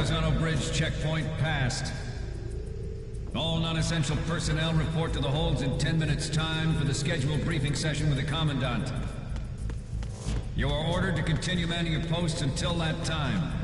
Verrazano Bridge checkpoint passed. All non-essential personnel report to the holds in 10 minutes' time for the scheduled briefing session with the Commandant. You are ordered to continue manning your posts until that time.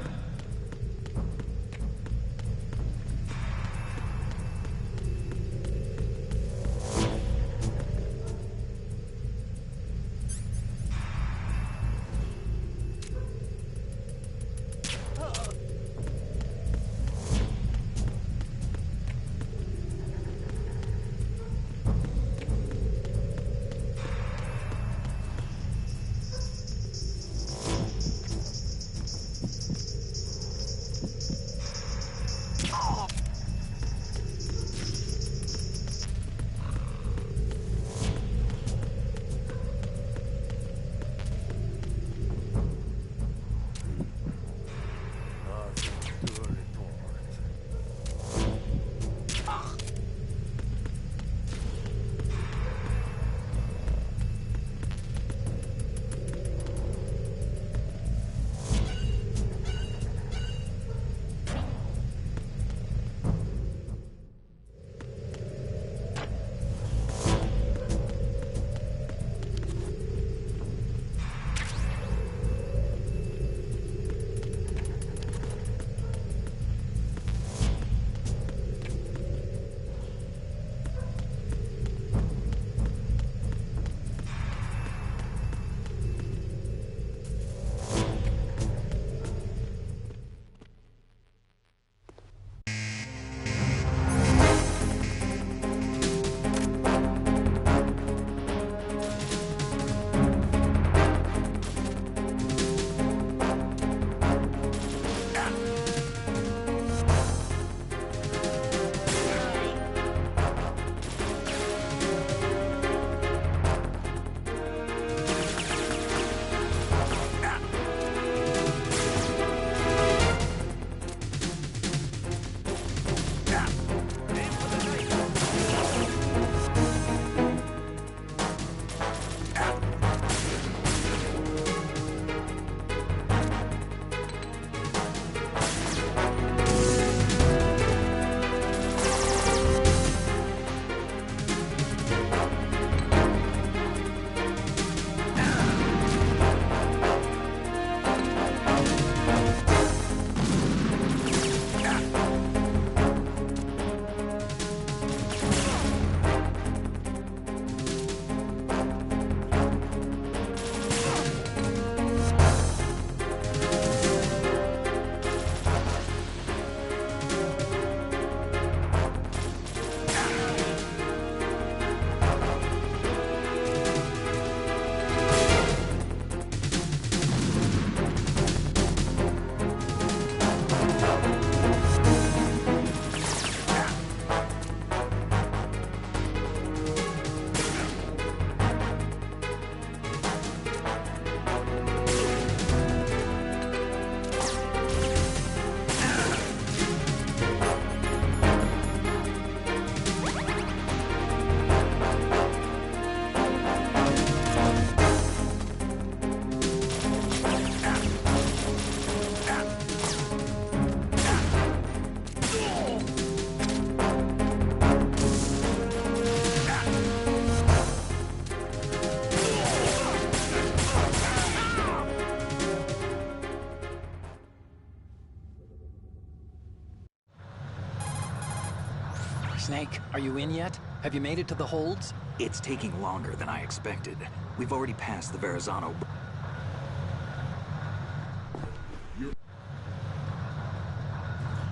Snake, are you in yet? Have you made it to the holds? It's taking longer than I expected. We've already passed the Verrazano.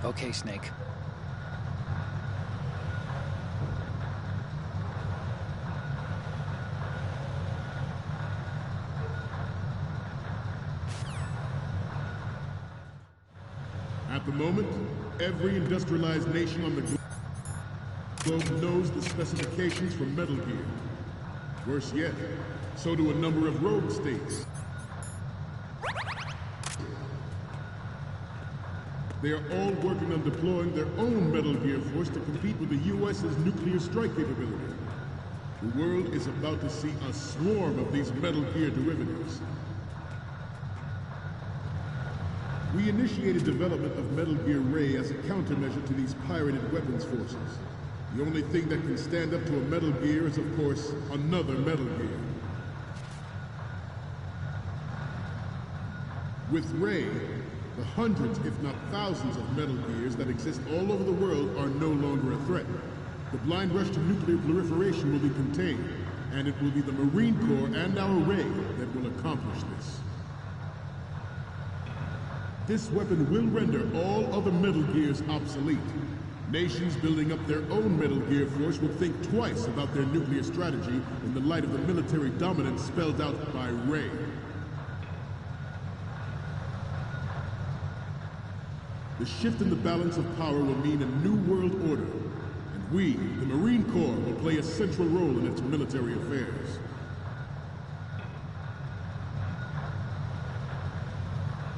Okay, Snake. At the moment, every industrialized nation on the globe knows the specifications for Metal Gear. Worse yet, so do a number of rogue states. They are all working on deploying their own Metal Gear force to compete with the U.S.'s nuclear strike capability. The world is about to see a swarm of these Metal Gear derivatives. We initiated development of Metal Gear Ray as a countermeasure to these pirated weapons forces. The only thing that can stand up to a Metal Gear is, of course, another Metal Gear. With Ray, the hundreds, if not thousands, of Metal Gears that exist all over the world are no longer a threat. The blind rush to nuclear proliferation will be contained, and it will be the Marine Corps and our Ray that will accomplish this. This weapon will render all other Metal Gears obsolete. Nations building up their own Metal Gear force will think twice about their nuclear strategy in the light of the military dominance spelled out by Ray. The shift in the balance of power will mean a new world order, and we, the Marine Corps, will play a central role in its military affairs.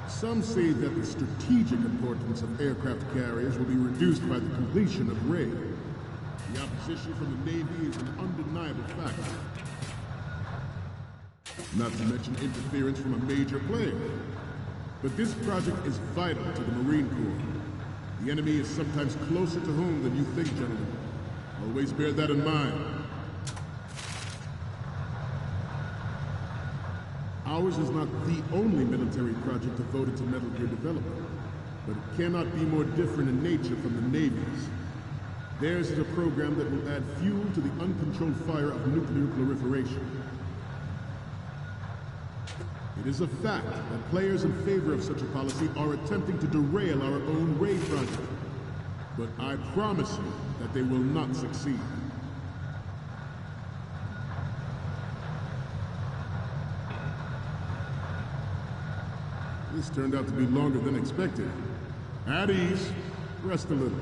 Some say that the strategic importance of aircraft carriers will be reduced by the completion of Ray. The opposition from the Navy is an undeniable factor. Not to mention interference from a major player. But this project is vital to the Marine Corps. The enemy is sometimes closer to home than you think, gentlemen. Always bear that in mind. Ours is not the only military project devoted to Metal Gear development, but it cannot be more different in nature from the Navy's. Theirs is a program that will add fuel to the uncontrolled fire of nuclear proliferation. It is a fact that players in favor of such a policy are attempting to derail our own Ray project. But I promise you that they will not succeed. This turned out to be longer than expected. At ease, rest a little.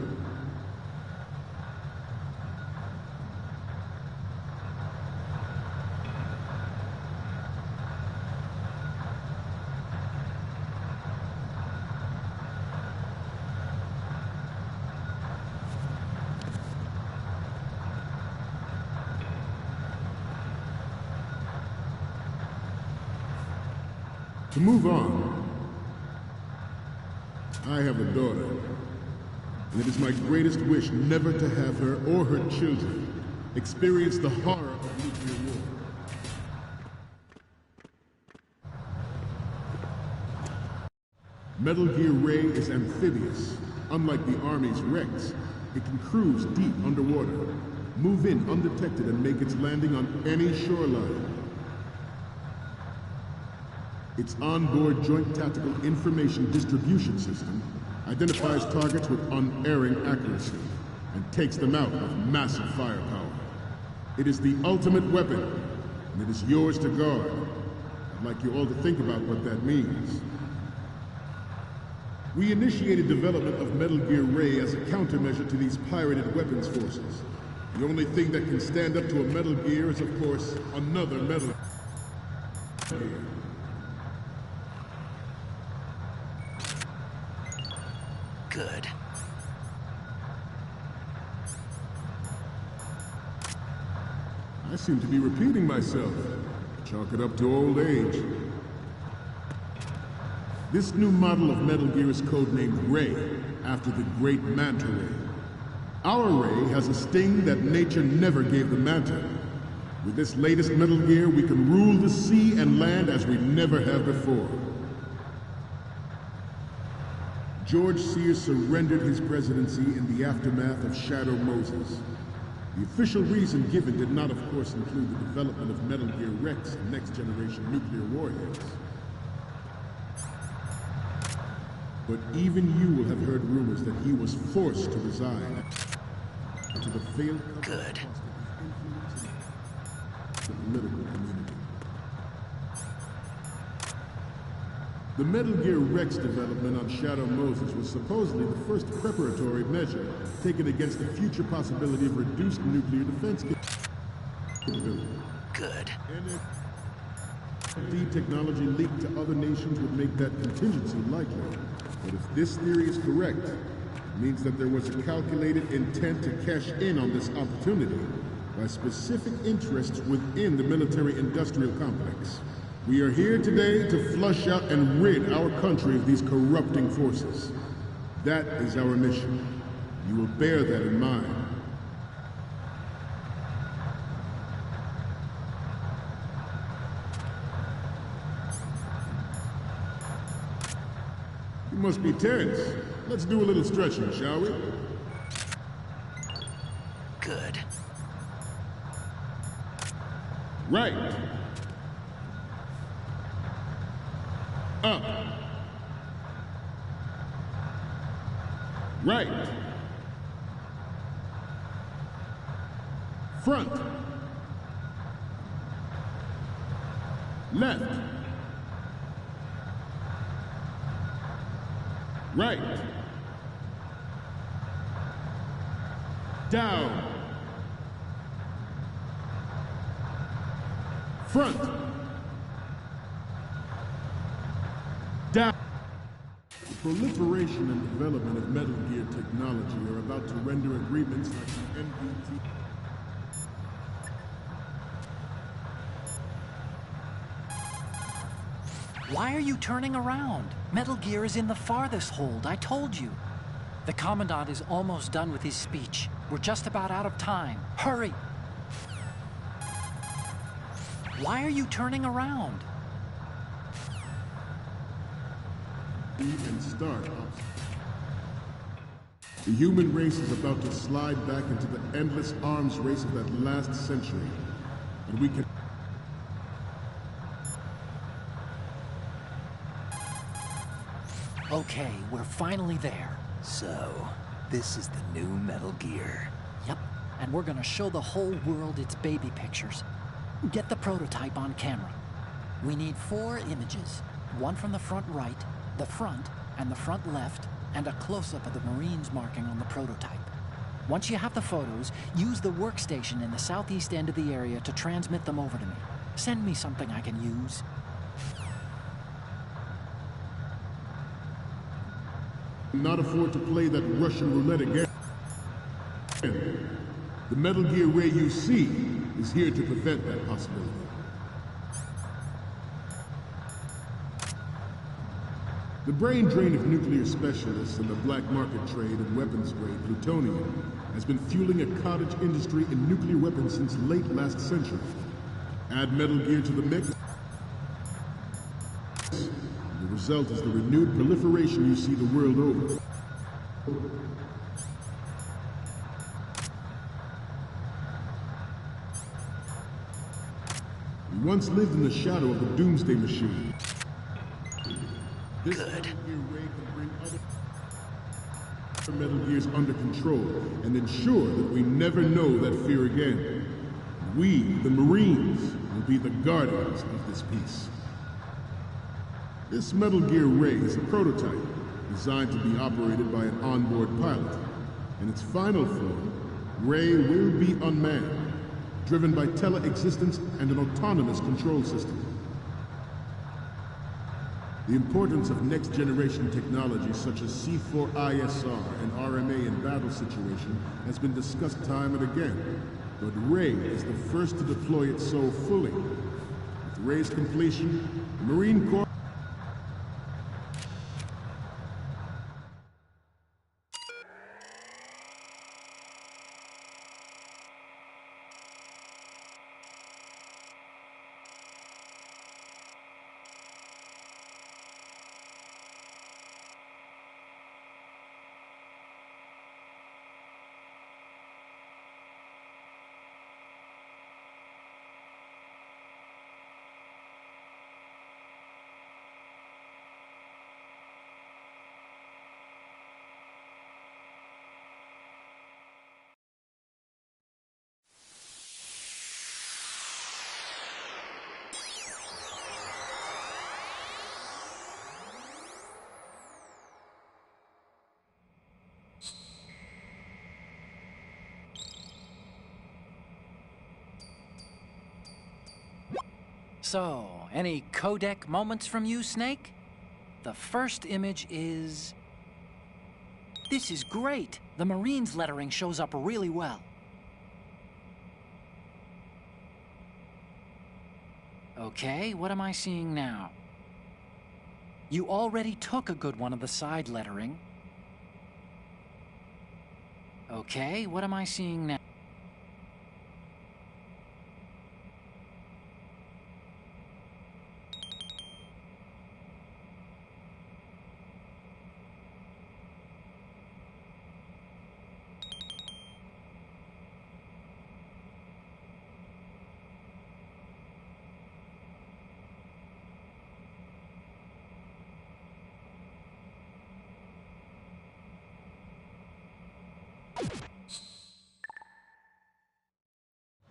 To move on, I have a daughter, and it is my greatest wish never to have her or her children experience the horror of nuclear war. Metal Gear Ray is amphibious. Unlike the Army's Rex, it can cruise deep underwater, move in undetected, and make its landing on any shoreline. Its onboard Joint Tactical Information Distribution System identifies targets with unerring accuracy and takes them out with massive firepower. It is the ultimate weapon, and it is yours to guard. I'd like you all to think about what that means. We initiated development of Metal Gear Ray as a countermeasure to these pirated weapons forces. The only thing that can stand up to a Metal Gear is, of course, another Metal Gear. Good. I seem to be repeating myself. Chalk it up to old age. This new model of Metal Gear is codenamed Ray, after the great Manta Ray. Our Ray has a sting that nature never gave the Manta. With this latest Metal Gear, we can rule the sea and land as we never have before. George Sears surrendered his presidency in the aftermath of Shadow Moses. The official reason given did not, of course, include the development of Metal Gear Rex and next-generation nuclear warheads. But even you will have heard rumors that he was forced to resign to the failed Good. the political community. The Metal Gear Rex development on Shadow Moses was supposedly the first preparatory measure taken against the future possibility of reduced nuclear defense capability. Good. And technology leaked to other nations would make that contingency likely. But if this theory is correct, it means that there was a calculated intent to cash in on this opportunity by specific interests within the military-industrial complex. We are here today to flush out and rid our country of these corrupting forces. That is our mission. You will bear that in mind. You must be tense. Let's do a little stretching, shall we? Good. Right. Up. Right. Front. Left. Right. Down. Front. Down. The proliferation and development of Metal Gear technology are about to render agreements like the MBT. Why are you turning around? Metal Gear is in the farthest hold, I told you. The Commandant is almost done with his speech. We're just about out of time. Hurry! Why are you turning around? And start. The human race is about to slide back into the endless arms race of that last century. And we can... Okay, we're finally there. So, this is the new Metal Gear. Yep, and we're gonna show the whole world its baby pictures. Get the prototype on camera. We need 4 images. One from the front right, the front, and the front left, and a close-up of the Marines marking on the prototype. Once you have the photos, use the workstation in the southeast end of the area to transmit them over to me. Send me something I can use. Not afford to play that Russian roulette again. The Metal Gear Ray you see is here to prevent that possibility. The brain drain of nuclear specialists and the black market trade in weapons-grade plutonium has been fueling a cottage industry in nuclear weapons since late last century. Add Metal Gear to the mix, the result is the renewed proliferation you see the world over. We once lived in the shadow of the Doomsday Machine. This Good. Metal Gear Ray can bring other Metal Gears under control and ensure that we never know that fear again. We, the Marines, will be the guardians of this peace. This Metal Gear Ray is a prototype designed to be operated by an onboard pilot. In its final form, Ray will be unmanned, driven by teleexistence and an autonomous control system. The importance of next-generation technology such as C4ISR and RMA in battle situation has been discussed time and again, but Ray is the first to deploy it so fully. With Ray's completion, the Marine Corps So, any codec moments from you, Snake? The first image is... This is great! The Marines lettering shows up really well. Okay, what am I seeing now? You already took a good one of the side lettering. Okay, what am I seeing now?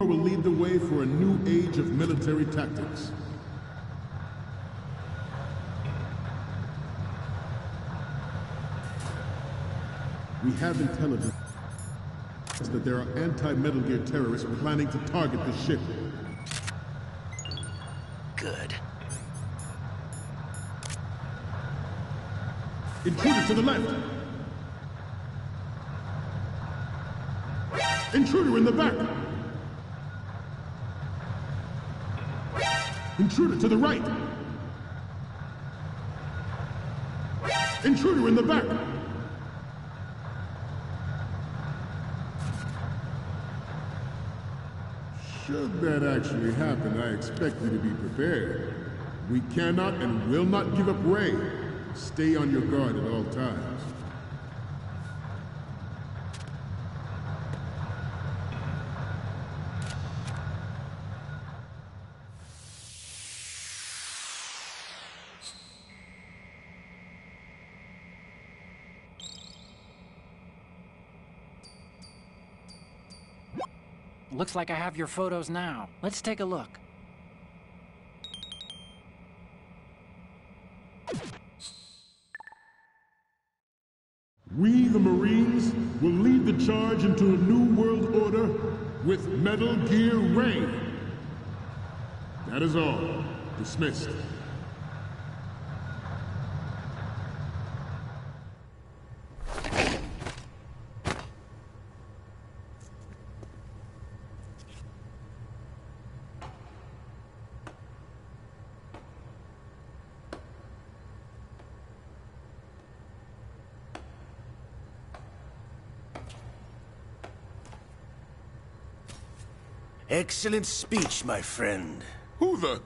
Will lead the way for a new age of military tactics. We have intelligence that there are anti-Metal Gear terrorists planning to target the ship. Good. Intruder to the left! Intruder in the back! Intruder to the right! Intruder in the back! Should that actually happen, I expect you to be prepared. We cannot and will not give up Ray. Stay on your guard at all times. Looks like I have your photos now. Let's take a look. We, the Marines, will lead the charge into a new world order with Metal Gear Ray. That is all. Dismissed. Excellent speech, my friend. Who the?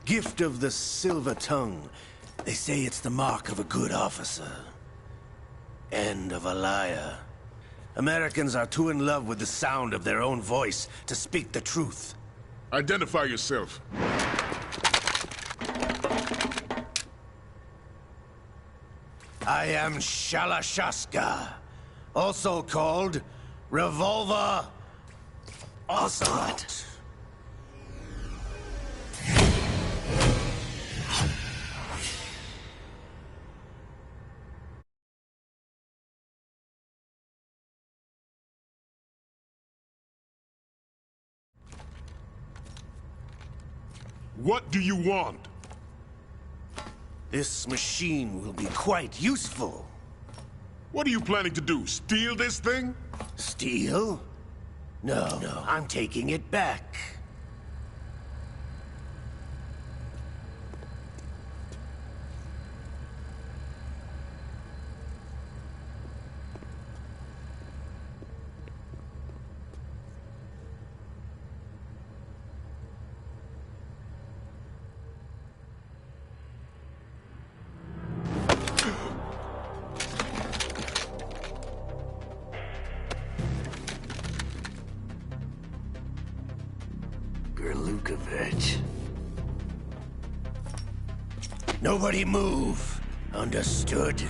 Gift of the silver tongue. They say it's the mark of a good officer. And of a liar. Americans are too in love with the sound of their own voice to speak the truth. Identify yourself. I am Shalashaska, also called Revolver Ocelot. What do you want? This machine will be quite useful. What are you planning to do? Steal this thing? Steal? No, I'm taking it back. Nobody move. Understood?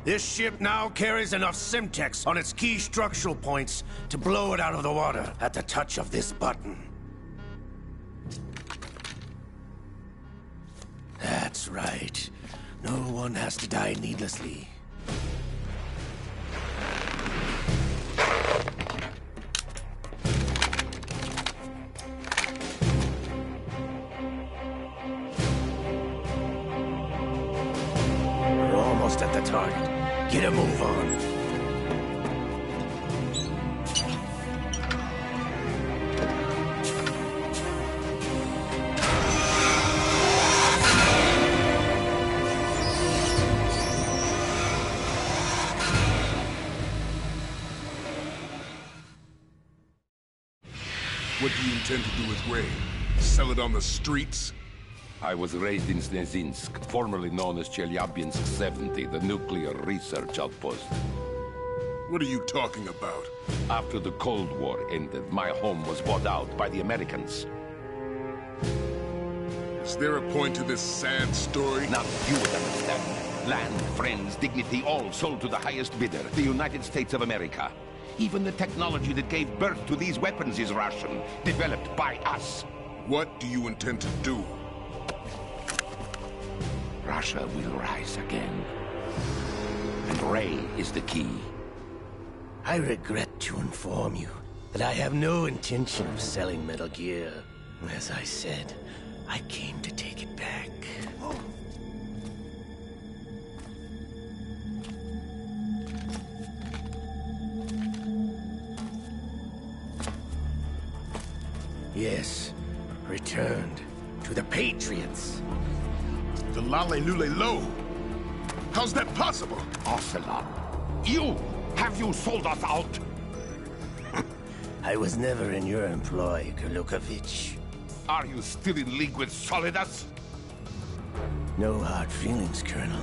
This ship now carries enough Simtex on its key structural points to blow it out of the water at the touch of this button. That's right. No one has to die needlessly. almost at the target. Get a move on. What do you intend to do with Ray? Sell it on the streets? I was raised in Snezinsk, formerly known as Chelyabinsk 70, the nuclear research outpost. What are you talking about? After the Cold War ended, my home was bought out by the Americans. Is there a point to this sad story? Now you would understand. Land, friends, dignity, all sold to the highest bidder, the United States of America. Even the technology that gave birth to these weapons is Russian, developed by us. What do you intend to do? Russia will rise again. And Ray is the key. I regret to inform you that I have no intention of selling Metal Gear. As I said, I came to take it back. Yes, returned to the Patriots. The Lale Nule Lo? How's that possible? Ocelot, have you sold us out? I was never in your employ, Kurlukovich. Are you still in league with Solidus? No hard feelings, Colonel.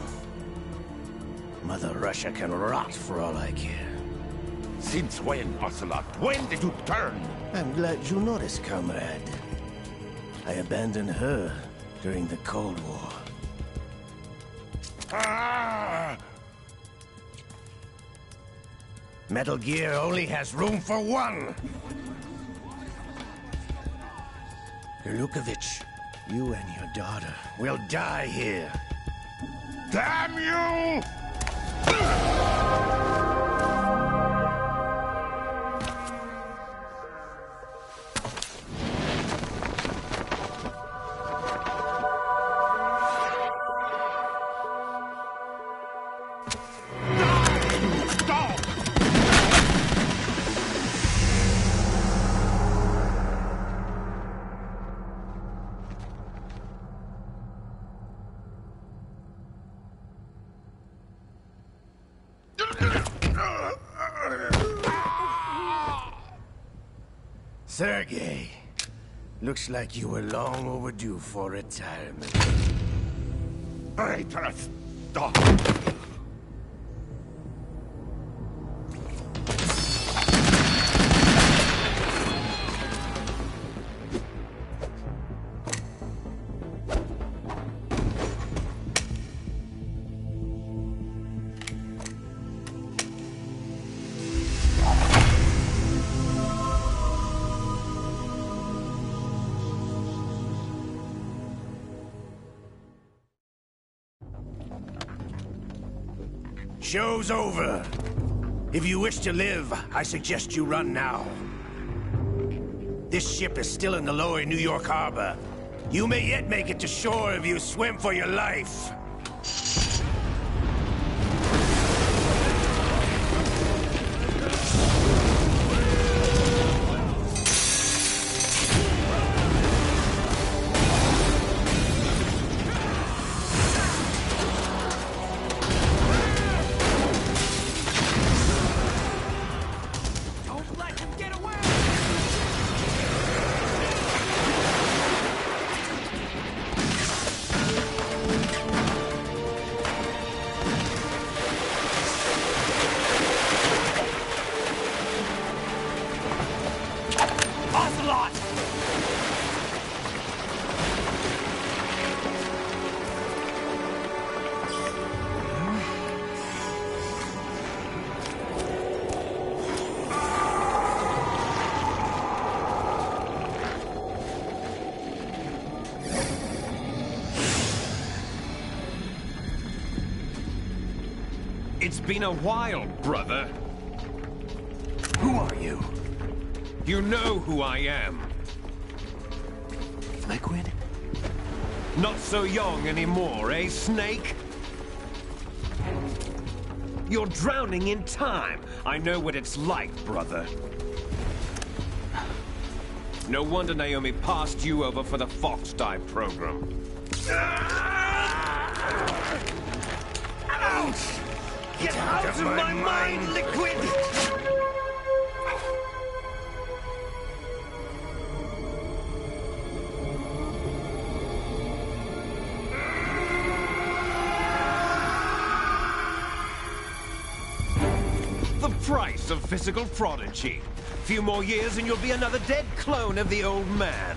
Mother Russia can rot for all I care. Since when, Ocelot? When did you turn? I'm glad you noticed, comrade. I abandoned her during the Cold War. Ah! Metal Gear only has room for one! Kurlukovich, you and your daughter will die here. Damn you! Sergei, looks like you were long overdue for retirement. Traitorous dog! Show's over. If you wish to live, I suggest you run now. This ship is still in the lower New York harbor. You may yet make it to shore if you swim for your life. It's been a while, brother. Who are you? You know who I am. Liquid? Not so young anymore, eh, Snake? You're drowning in time. I know what it's like, brother. No wonder Naomi passed you over for the Fox dive program. Ouch! Get out of my mind, Liquid! The price of physical prodigy. Few more years and you'll be another dead clone of the old man.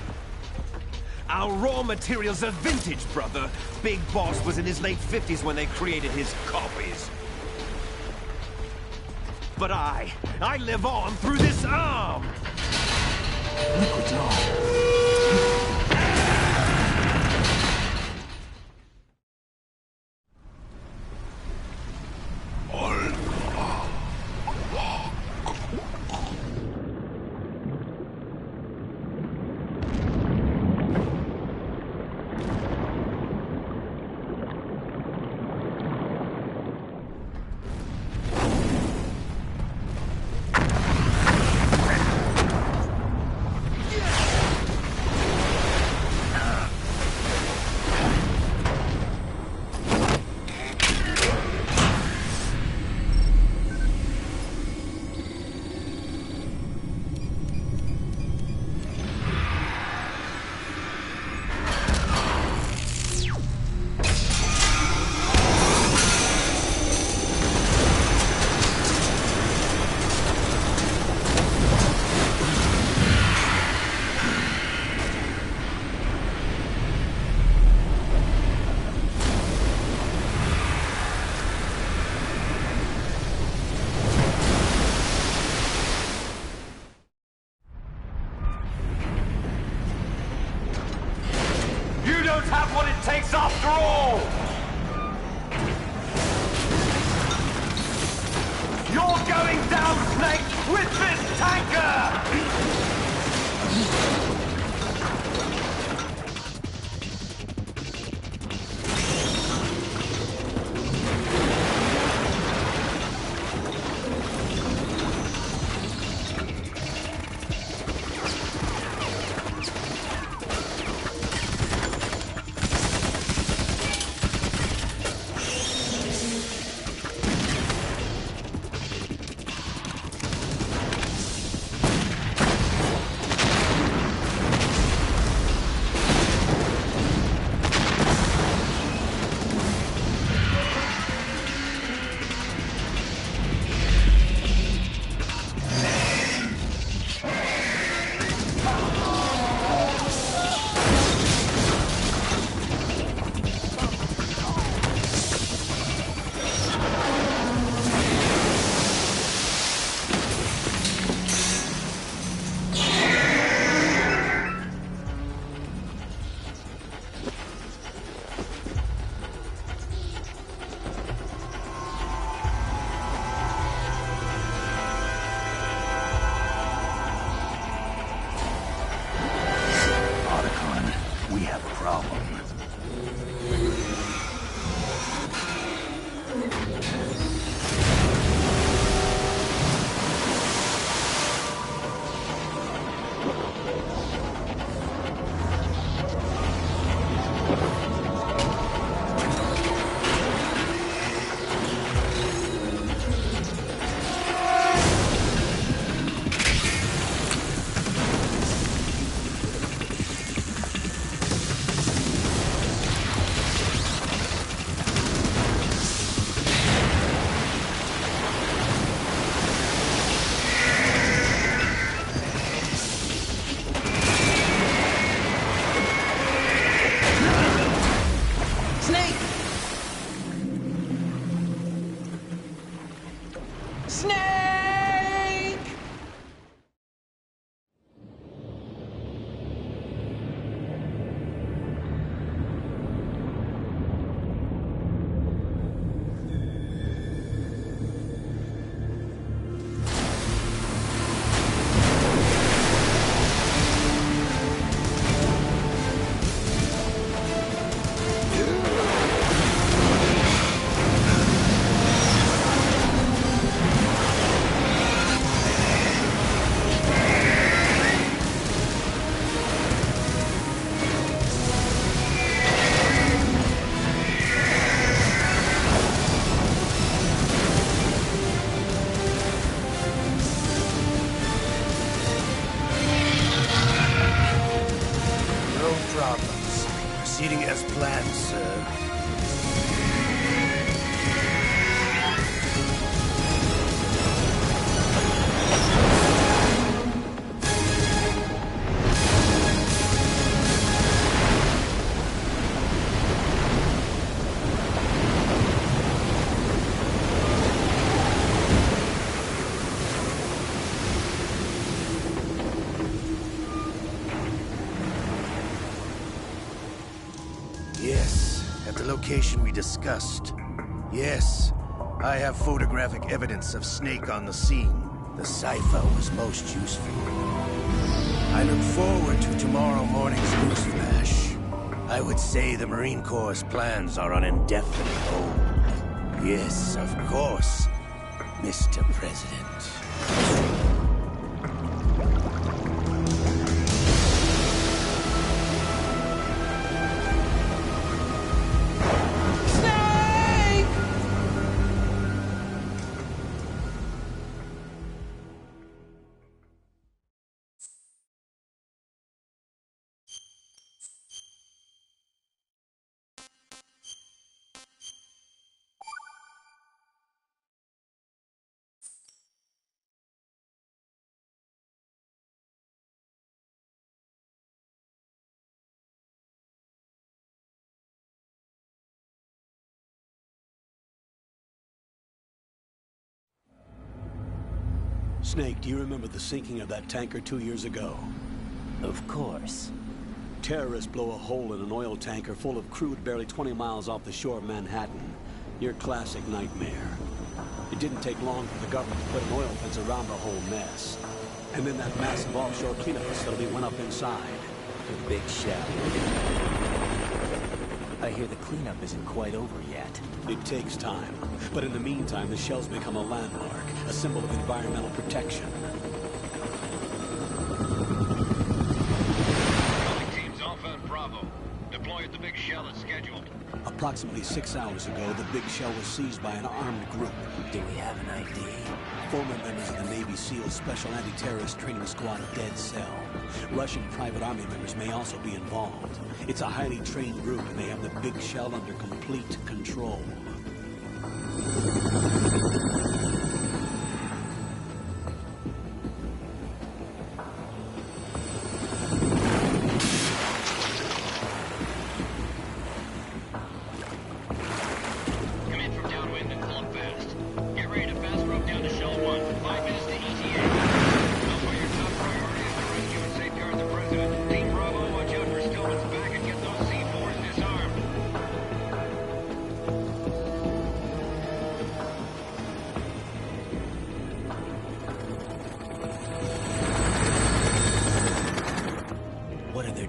Our raw materials are vintage, brother. Big Boss was in his late 50s when they created his copies. But I live on through this arm! Liquid's on. Have what it takes after all! You're going down, Snake, with this tanker! proceeding as planned, sir. Yes, at the location we discussed. Yes, I have photographic evidence of Snake on the scene. The cipher was most useful. I look forward to tomorrow morning's news flash. I would say the Marine Corps' plans are on indefinite hold. Yes, of course, Mr. President. Snake, do you remember the sinking of that tanker 2 years ago? Of course. Terrorists blow a hole in an oil tanker full of crude barely 20 miles off the shore of Manhattan. Your classic nightmare. It didn't take long for the government to put an oil fence around the whole mess. And then that massive offshore cleanup facility went up inside. The big shell. I hear the cleanup isn't quite over yet. It takes time. But in the meantime, the shell's become a landmark, a symbol of environmental protection. Teams Alpha and Bravo. Deploy at the big shell as scheduled. Approximately 6 hours ago, the big shell was seized by an armed group. Do we have an ID? Former members of the Navy SEAL Special Anti-Terrorist Training Squad Dead Cell. Russian private army members may also be involved. It's a highly trained group, and they have the big shell under complete control.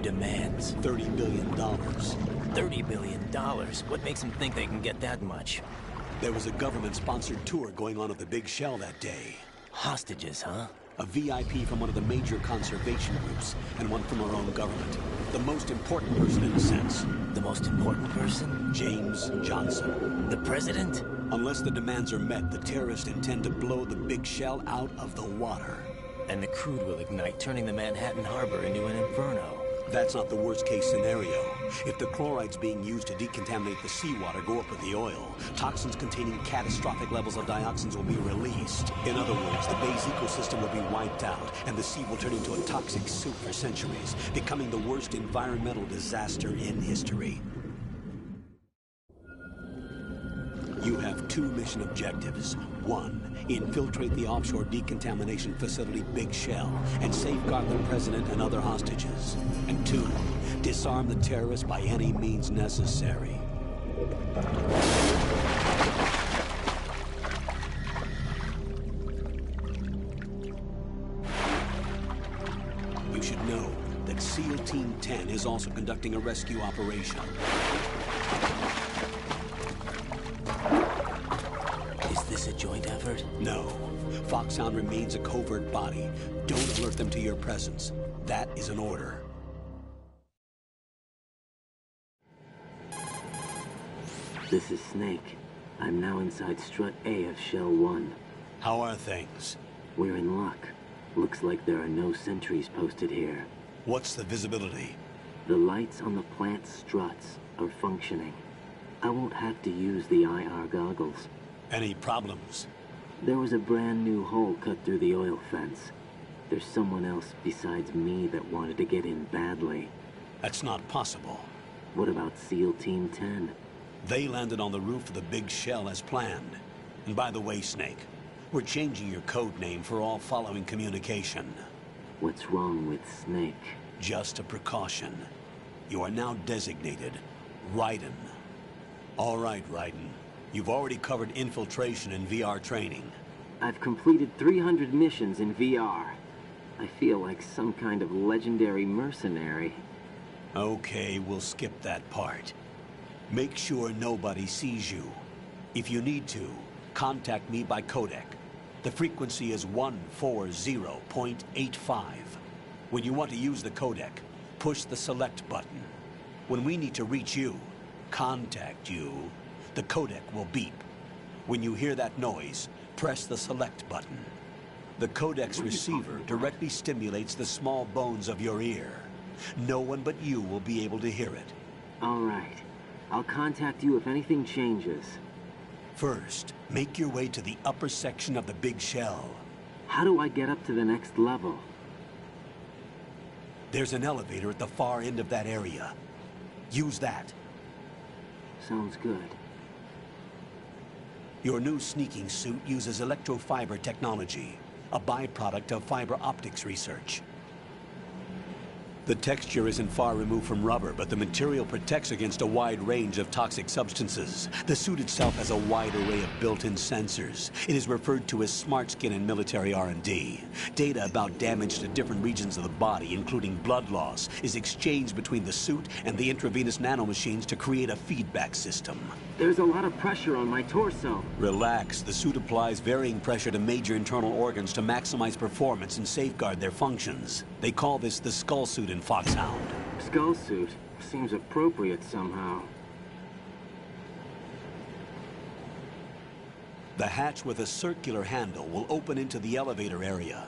Demands. $30 billion. $30 billion? What makes them think they can get that much? There was a government-sponsored tour going on at the big shell that day. Hostages, huh? A VIP from one of the major conservation groups, and one from our own government. The most important person in a sense. The most important person? James Johnson. The president? Unless the demands are met, the terrorists intend to blow the big shell out of the water. And the crude will ignite, turning the Manhattan Harbor into an inferno. That's not the worst-case scenario. If the chlorides being used to decontaminate the seawater go up with the oil, toxins containing catastrophic levels of dioxins will be released. In other words, the bay's ecosystem will be wiped out, and the sea will turn into a toxic soup for centuries, becoming the worst environmental disaster in history. You have two mission objectives. One, infiltrate the offshore decontamination facility Big Shell and safeguard the president and other hostages. And two, disarm the terrorists by any means necessary. You should know that SEAL Team 10 is also conducting a rescue operation. Is this a joint effort? No. Foxhound remains a covert body. Don't alert them to your presence. That is an order. This is Snake. I'm now inside Strut A of Shell 1. How are things? We're in luck. Looks like there are no sentries posted here. What's the visibility? The lights on the plant struts are functioning. I won't have to use the IR goggles. Any problems? There was a brand new hole cut through the oil fence. There's someone else besides me that wanted to get in badly. That's not possible. What about SEAL Team 10? They landed on the roof of the big shell as planned. And by the way, Snake, we're changing your code name for all following communication. What's wrong with Snake? Just a precaution. You are now designated Raiden. All right, Raiden. You've already covered infiltration and VR training. I've completed 300 missions in VR. I feel like some kind of legendary mercenary. Okay, we'll skip that part. Make sure nobody sees you. If you need to, contact me by codec. The frequency is 140.85. When you want to use the codec, push the select button. When we need to reach you, contact you, the codec will beep. When you hear that noise, press the select button. The codec's receiver directly stimulates the small bones of your ear. No one but you will be able to hear it. All right. I'll contact you if anything changes. First, make your way to the upper section of the big shell. How do I get up to the next level? There's an elevator at the far end of that area. Use that. Sounds good. Your new sneaking suit uses electrofiber technology, a byproduct of fiber optics research. The texture isn't far removed from rubber, but the material protects against a wide range of toxic substances. The suit itself has a wide array of built-in sensors. It is referred to as smart skin in military R&D. Data about damage to different regions of the body, including blood loss, is exchanged between the suit and the intravenous nanomachines to create a feedback system. There's a lot of pressure on my torso. Relax. The suit applies varying pressure to major internal organs to maximize performance and safeguard their functions. They call this the skull suit in Foxhound. Skull suit? Seems appropriate somehow. The hatch with a circular handle will open into the elevator area.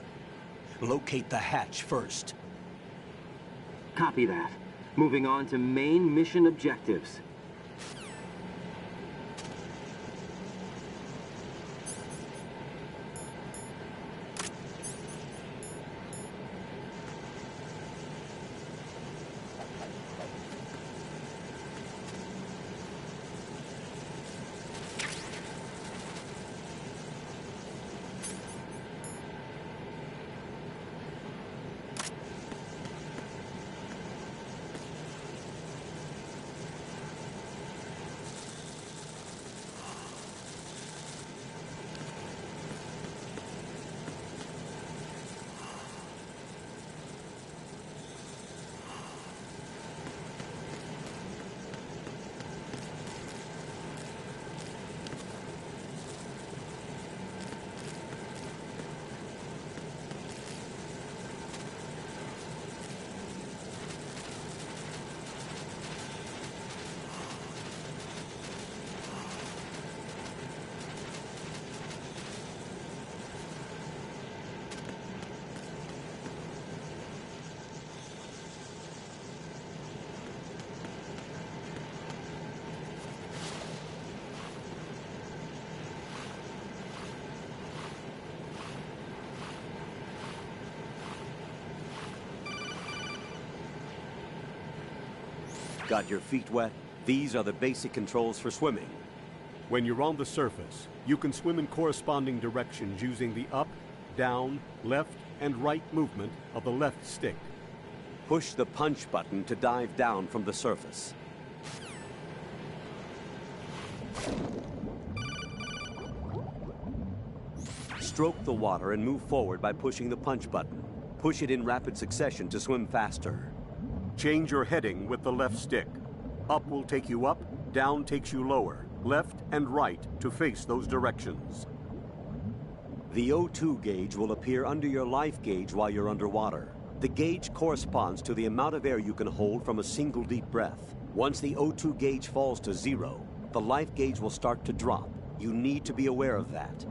Locate the hatch first. Copy that. Moving on to main mission objectives. Got your feet wet? These are the basic controls for swimming. When you're on the surface, you can swim in corresponding directions using the up, down, left, and right movement of the left stick. Push the punch button to dive down from the surface. Stroke the water and move forward by pushing the punch button. Push it in rapid succession to swim faster. Change your heading with the left stick. Up will take you up, down takes you lower, left and right to face those directions. The O2 gauge will appear under your life gauge while you're underwater. The gauge corresponds to the amount of air you can hold from a single deep breath. Once the O2 gauge falls to 0, the life gauge will start to drop. You need to be aware of that.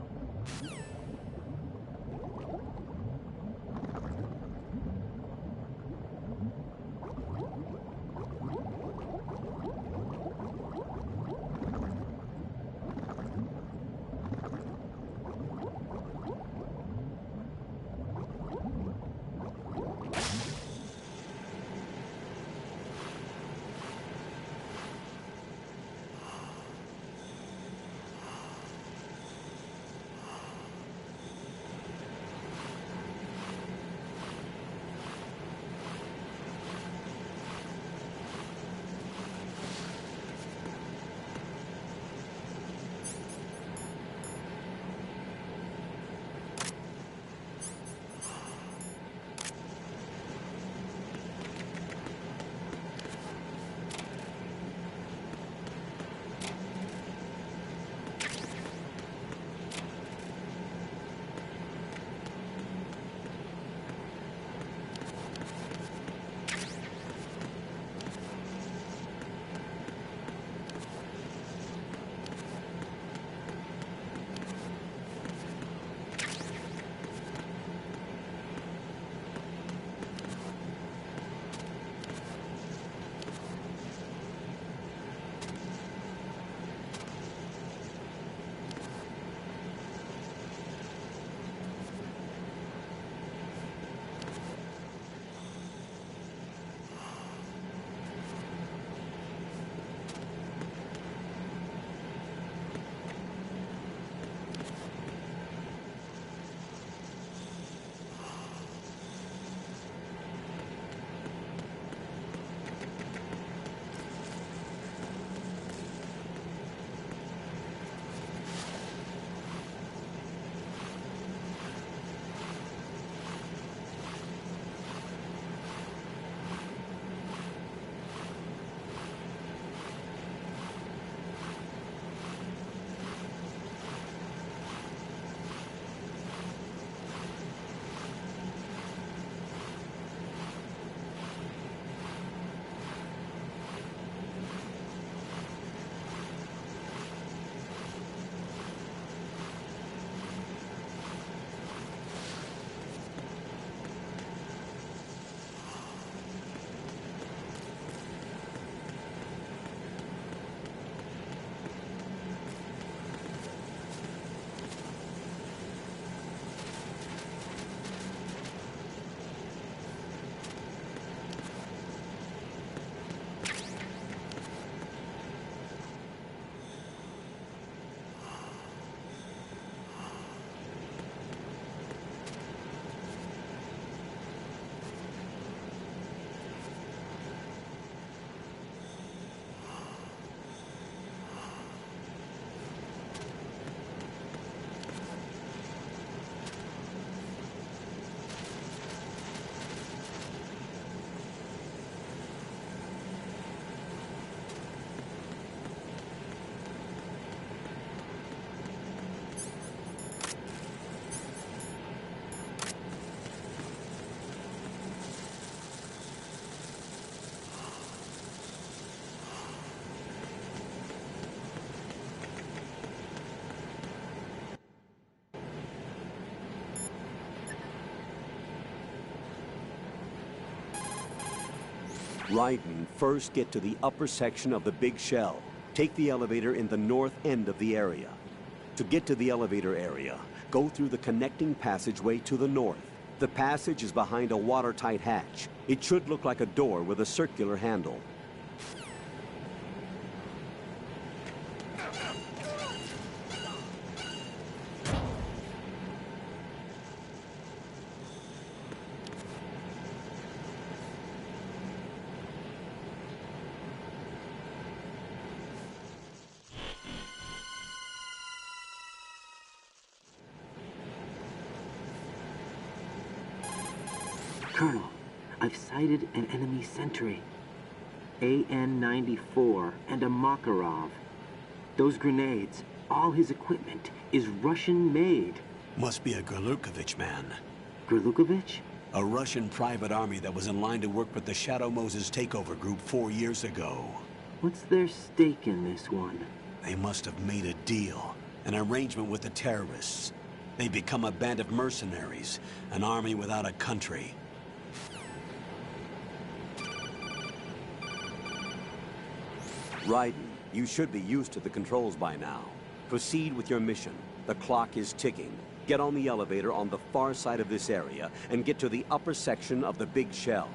Raiden, first get to the upper section of the big shell. Take the elevator in the north end of the area. To get to the elevator area, go through the connecting passageway to the north. The passage is behind a watertight hatch. It should look like a door with a circular handle. Colonel, I've sighted an enemy sentry. AN-94 and a Makarov. Those grenades, all his equipment, is Russian-made. Must be a Gurlukovich man. Gurlukovich? A Russian private army that was in line to work with the Shadow Moses takeover group 4 years ago. What's their stake in this one? They must have made a deal, an arrangement with the terrorists. They become a band of mercenaries, an army without a country. Raiden, you should be used to the controls by now. Proceed with your mission. The clock is ticking. Get on the elevator on the far side of this area and get to the upper section of the big shell.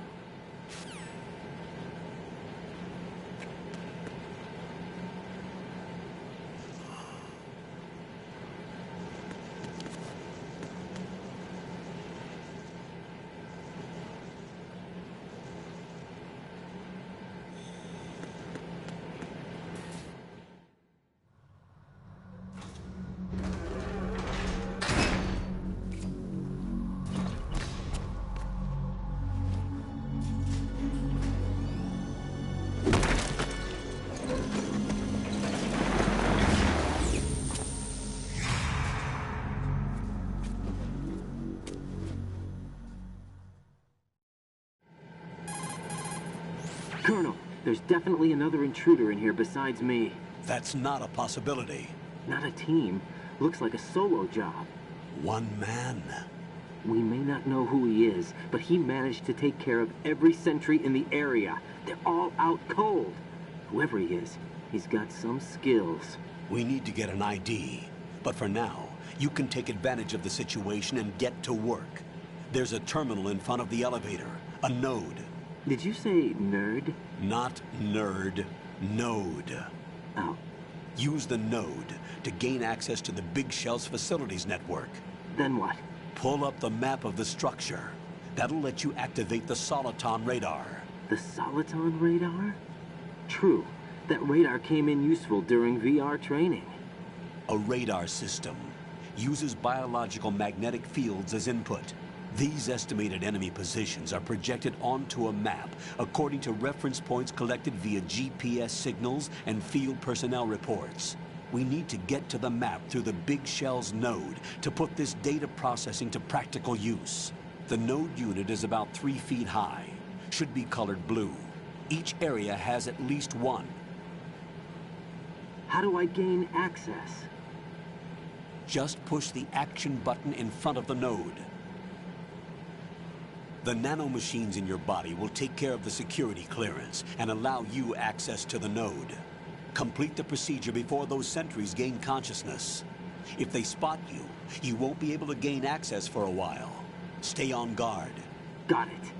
Colonel, there's definitely another intruder in here besides me. That's not a possibility. Not a team. Looks like a solo job. One man. We may not know who he is, but he managed to take care of every sentry in the area. They're all out cold. Whoever he is, he's got some skills. We need to get an ID. But for now, you can take advantage of the situation and get to work. There's a terminal in front of the elevator. A node. Did you say nerd? Not nerd. Node. Oh. Use the node to gain access to the Big Shell's facilities network. Then what? Pull up the map of the structure. That'll let you activate the Soliton radar. The Soliton radar? True. That radar came in useful during VR training. A radar system uses biological magnetic fields as input. These estimated enemy positions are projected onto a map according to reference points collected via GPS signals and field personnel reports. We need to get to the map through the Big Shell's node to put this data processing to practical use. The node unit is about 3 feet high, should be colored blue. Each area has at least one. How do I gain access? Just push the action button in front of the node. The nanomachines in your body will take care of the security clearance and allow you access to the node. Complete the procedure before those sentries gain consciousness. If they spot you, you won't be able to gain access for a while. Stay on guard. Got it.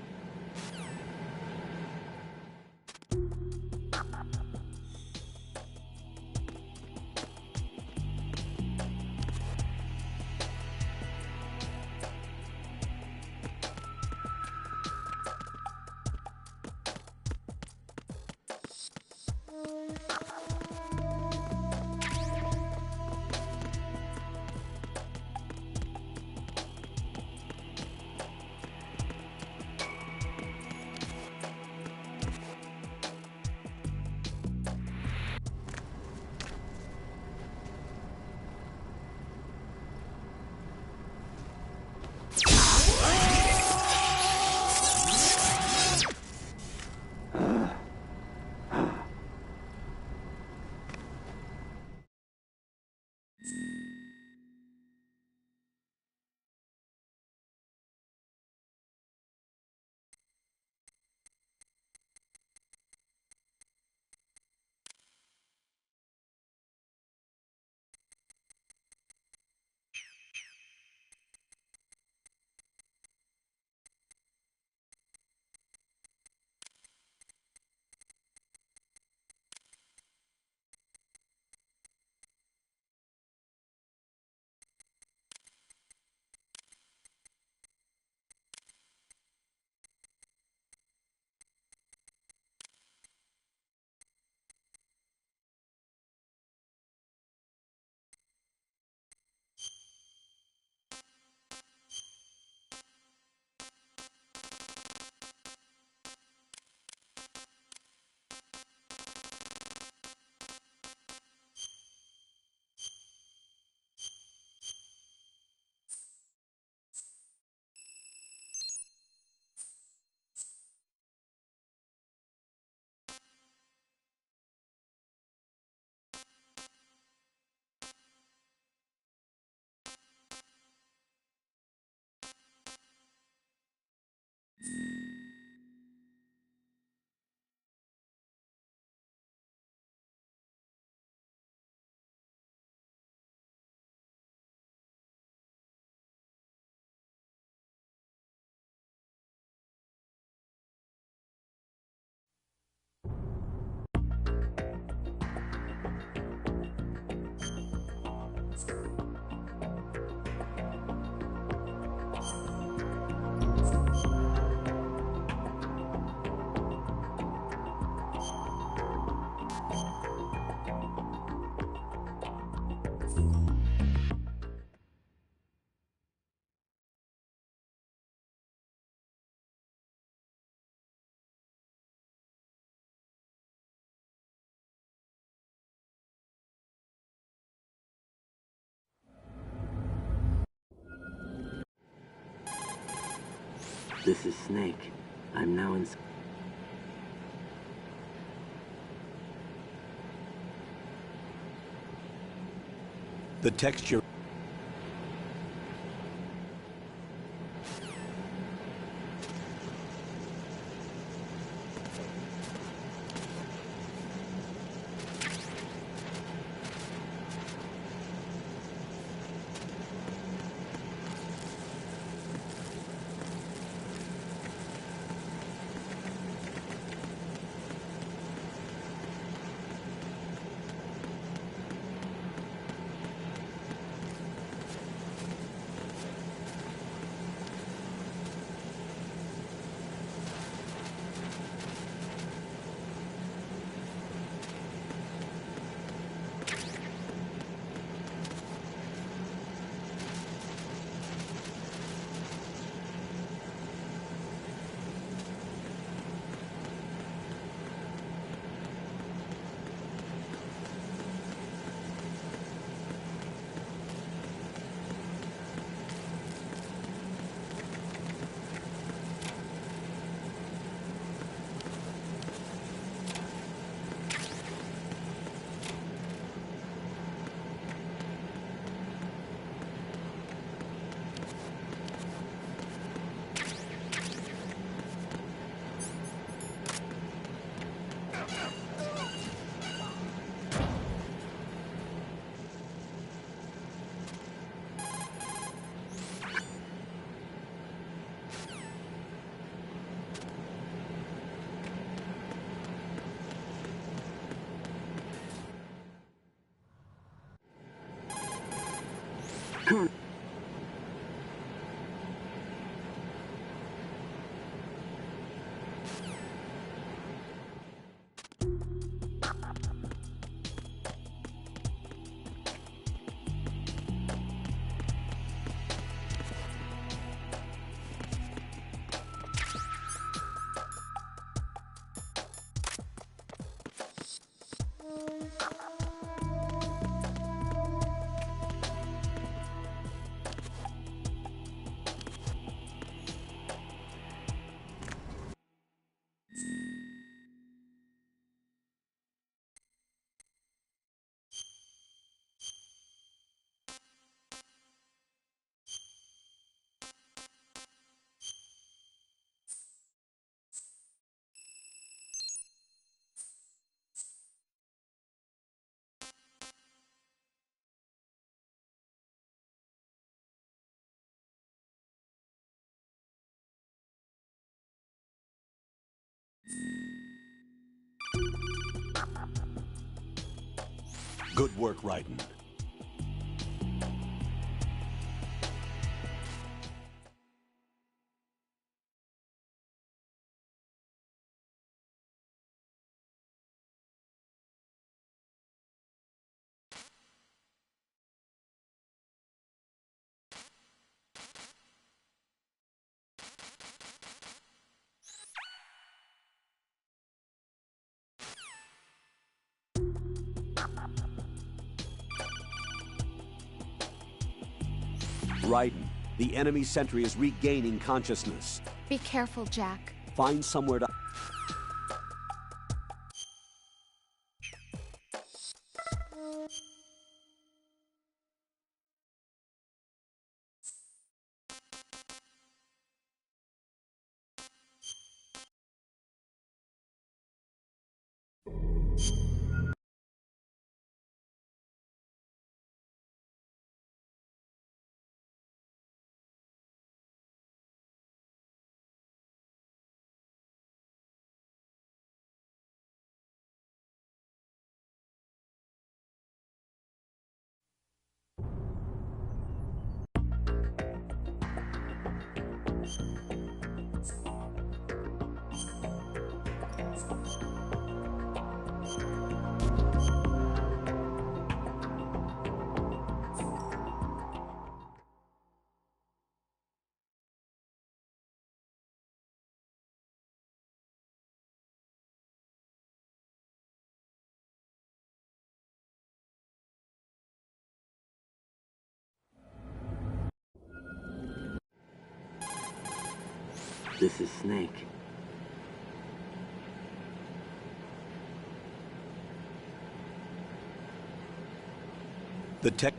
This is Snake. I'm now in... The texture... Good work, Raiden. Raiden, the enemy sentry is regaining consciousness. Be careful, Jack. Find somewhere to... This is Snake. The tech...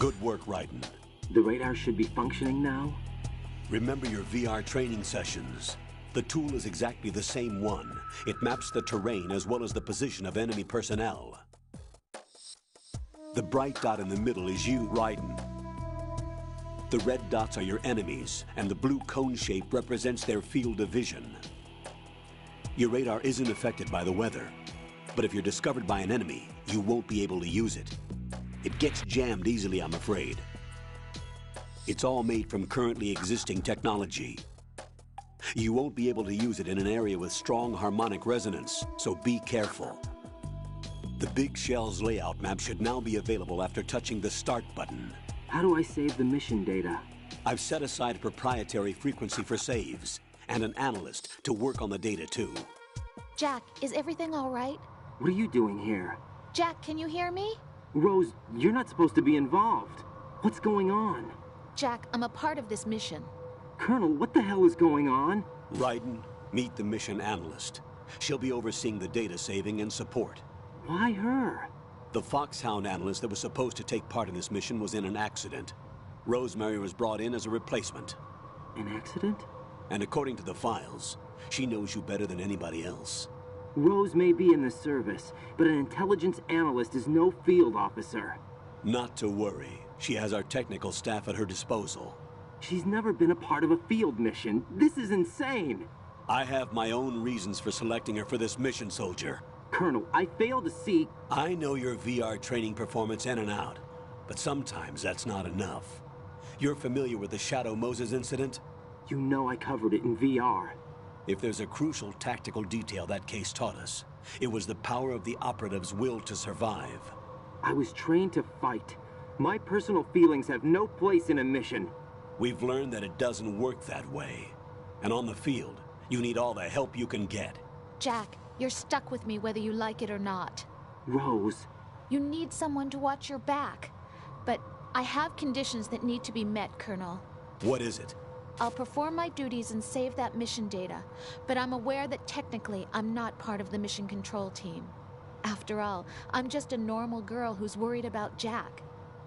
Good work, Raiden. The radar should be functioning now? Remember your VR training sessions. The tool is exactly the same one. It maps the terrain as well as the position of enemy personnel. The bright dot in the middle is you, Raiden. The red dots are your enemies, and the blue cone shape represents their field of vision. Your radar isn't affected by the weather, but if you're discovered by an enemy, you won't be able to use it. It gets jammed easily, I'm afraid. It's all made from currently existing technology. You won't be able to use it in an area with strong harmonic resonance, so be careful. The Big Shell's layout map should now be available after touching the Start button. How do I save the mission data? I've set aside a proprietary frequency for saves, and an analyst to work on the data too. Jack, is everything all right? What are you doing here? Jack, can you hear me? Rose, you're not supposed to be involved. What's going on? Jack, I'm a part of this mission. Colonel, what the hell is going on? Raiden, meet the mission analyst. She'll be overseeing the data saving and support. Why her? The Foxhound analyst that was supposed to take part in this mission was in an accident. Rosemary was brought in as a replacement. An accident? And according to the files, she knows you better than anybody else. Rose may be in the service, but an intelligence analyst is no field officer. Not to worry. She has our technical staff at her disposal. She's never been a part of a field mission. This is insane. I have my own reasons for selecting her for this mission, soldier. Colonel, I fail to see... I know your VR training performance in and out, but sometimes that's not enough. You're familiar with the Shadow Moses incident? You know I covered it in VR. If there's a crucial tactical detail that case taught us, it was the power of the operative's will to survive. I was trained to fight. My personal feelings have no place in a mission. We've learned that it doesn't work that way. And on the field, you need all the help you can get. Jack, you're stuck with me whether you like it or not. Rose. You need someone to watch your back. But I have conditions that need to be met, Colonel. What is it? I'll perform my duties and save that mission data, but I'm aware that technically I'm not part of the mission control team. After all, I'm just a normal girl who's worried about Jack.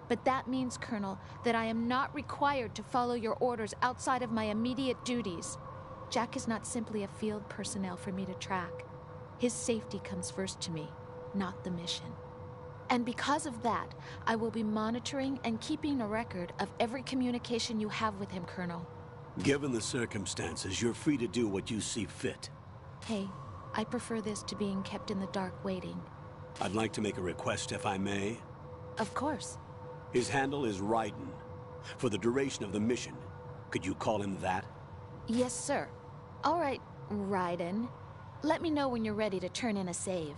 But that means, Colonel, that I am not required to follow your orders outside of my immediate duties. Jack is not simply a field personnel for me to track. His safety comes first to me, not the mission. And because of that, I will be monitoring and keeping a record of every communication you have with him, Colonel. Given the circumstances, you're free to do what you see fit. Hey, I prefer this to being kept in the dark waiting. I'd like to make a request, if I may. Of course. His handle is Raiden. For the duration of the mission, could you call him that? Yes, sir. All right, Raiden. Let me know when you're ready to turn in a save.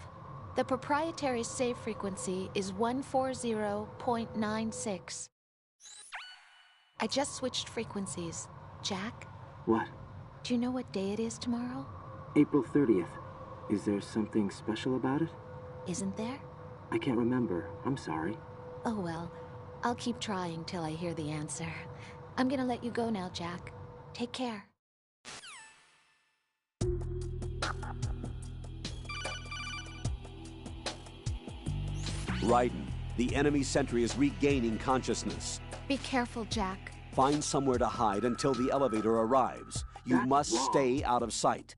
The proprietary save frequency is 140.96. I just switched frequencies. Jack? What? Do you know what day it is tomorrow? April 30th. Is there something special about it? Isn't there? I can't remember. I'm sorry. Oh well. I'll keep trying till I hear the answer. I'm gonna let you go now, Jack. Take care. Raiden, the enemy sentry is regaining consciousness. Be careful, Jack. Find somewhere to hide until the elevator arrives. You must stay out of sight.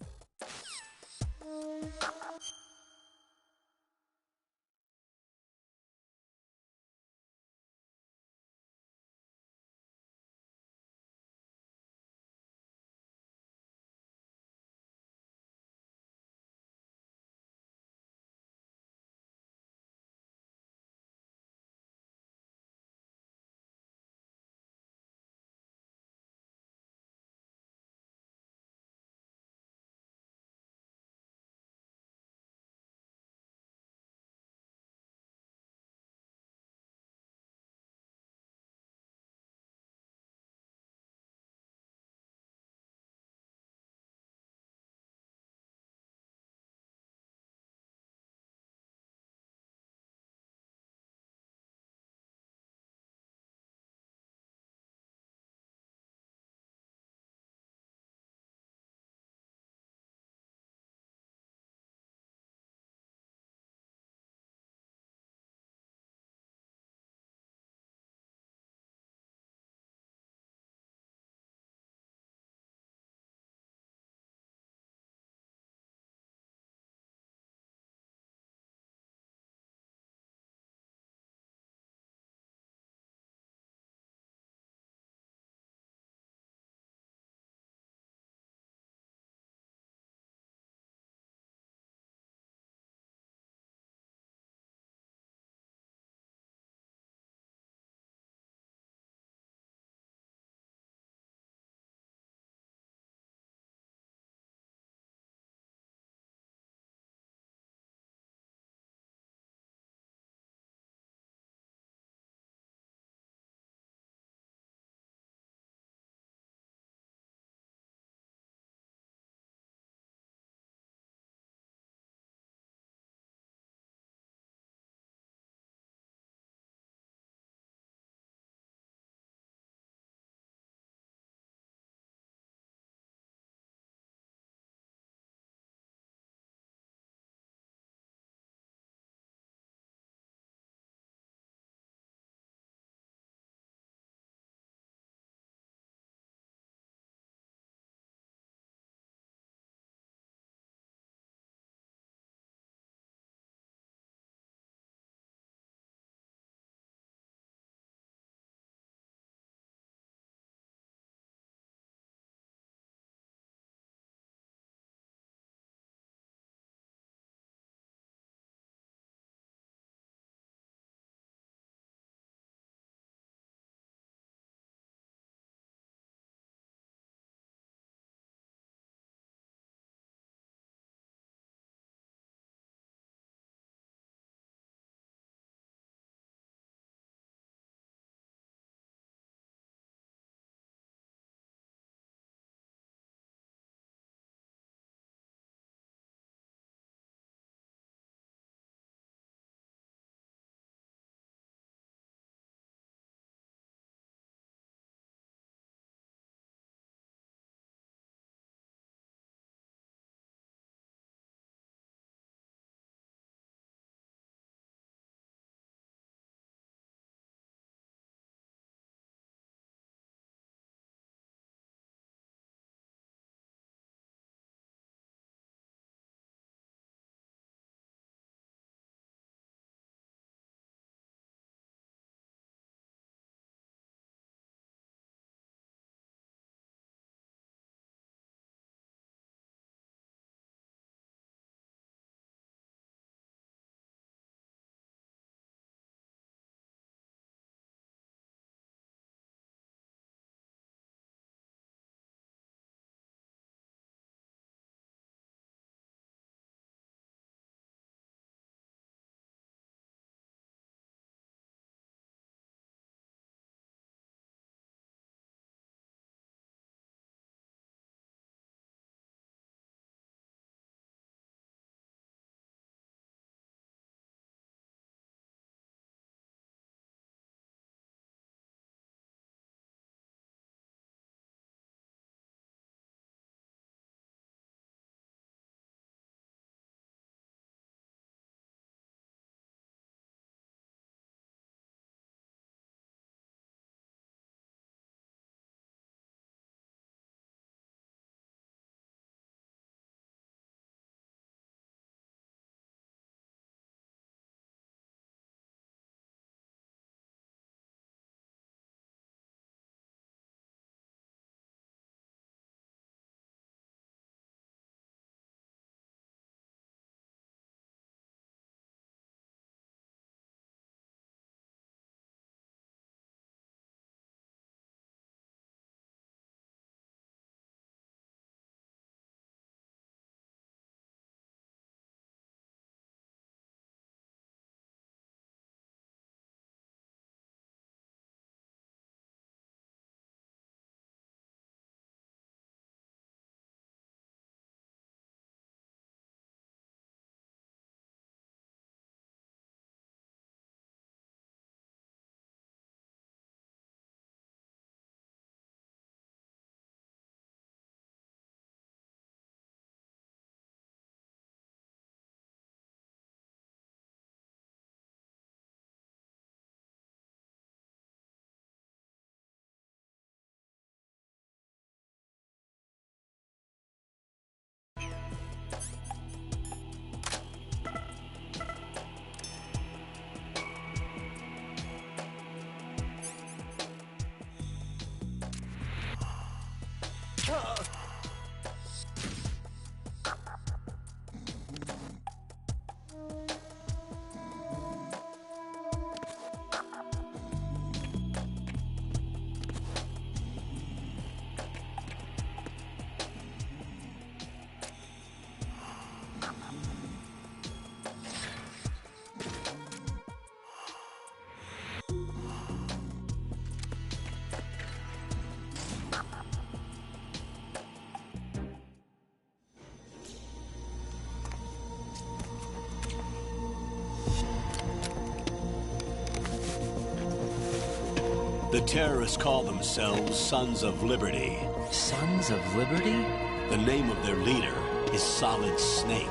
The terrorists call themselves Sons of Liberty. Sons of Liberty? The name of their leader is Solid Snake.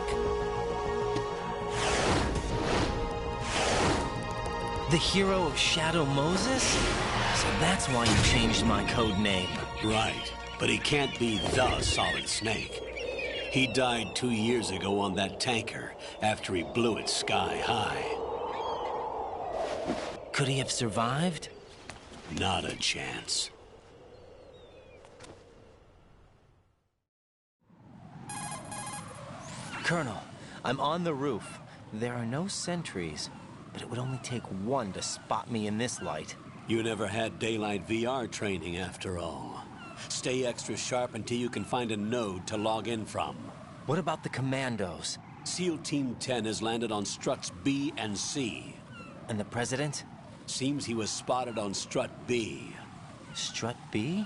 The hero of Shadow Moses? So that's why you changed my code name. Right, but he can't be the Solid Snake. He died 2 years ago on that tanker after he blew it sky high. Could he have survived? Not a chance. Colonel, I'm on the roof. There are no sentries, but it would only take one to spot me in this light. You never had daylight VR training after all. Stay extra sharp until you can find a node to log in from. What about the commandos? SEAL Team 10 has landed on struts B and C. And the President? Seems he was spotted on strut B. Strut B?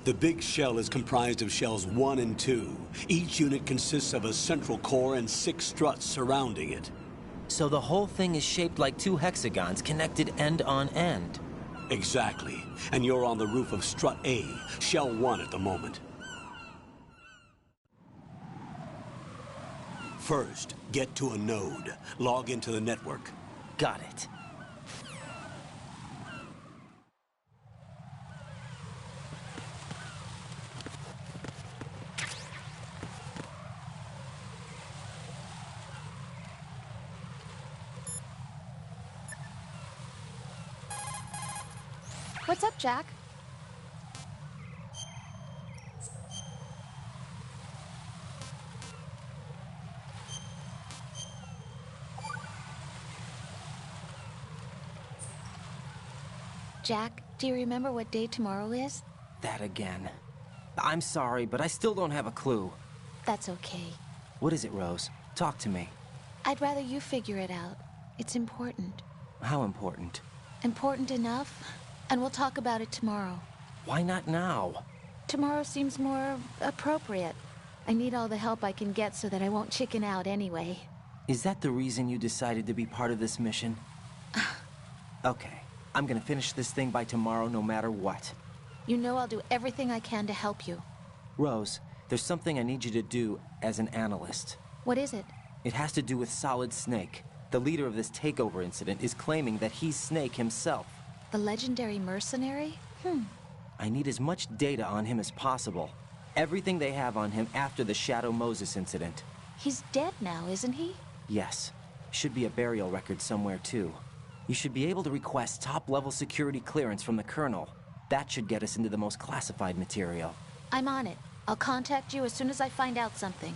The big shell is comprised of shells 1 and 2. Each unit consists of a central core and 6 struts surrounding it. So the whole thing is shaped like 2 hexagons connected end on end. Exactly. And you're on the roof of strut A, shell 1 at the moment. First, get to a node. Log into the network. Got it. What's up, Jack? Jack, do you remember what day tomorrow is? That again. I'm sorry, but I still don't have a clue. That's okay. What is it, Rose? Talk to me. I'd rather you figure it out. It's important. How important? Important enough? And we'll talk about it tomorrow. Why not now? Tomorrow seems more appropriate. I need all the help I can get so that I won't chicken out anyway. Is that the reason you decided to be part of this mission? Okay. I'm gonna finish this thing by tomorrow no matter what. You know I'll do everything I can to help you. Rose, there's something I need you to do as an analyst. What is it? It has to do with Solid Snake. The leader of this takeover incident is claiming that he's Snake himself. The legendary mercenary? I need as much data on him as possible. Everything they have on him after the Shadow Moses incident. He's dead now, isn't he? Yes. Should be a burial record somewhere, too. You should be able to request top-level security clearance from the Colonel. That should get us into the most classified material. I'm on it. I'll contact you as soon as I find out something.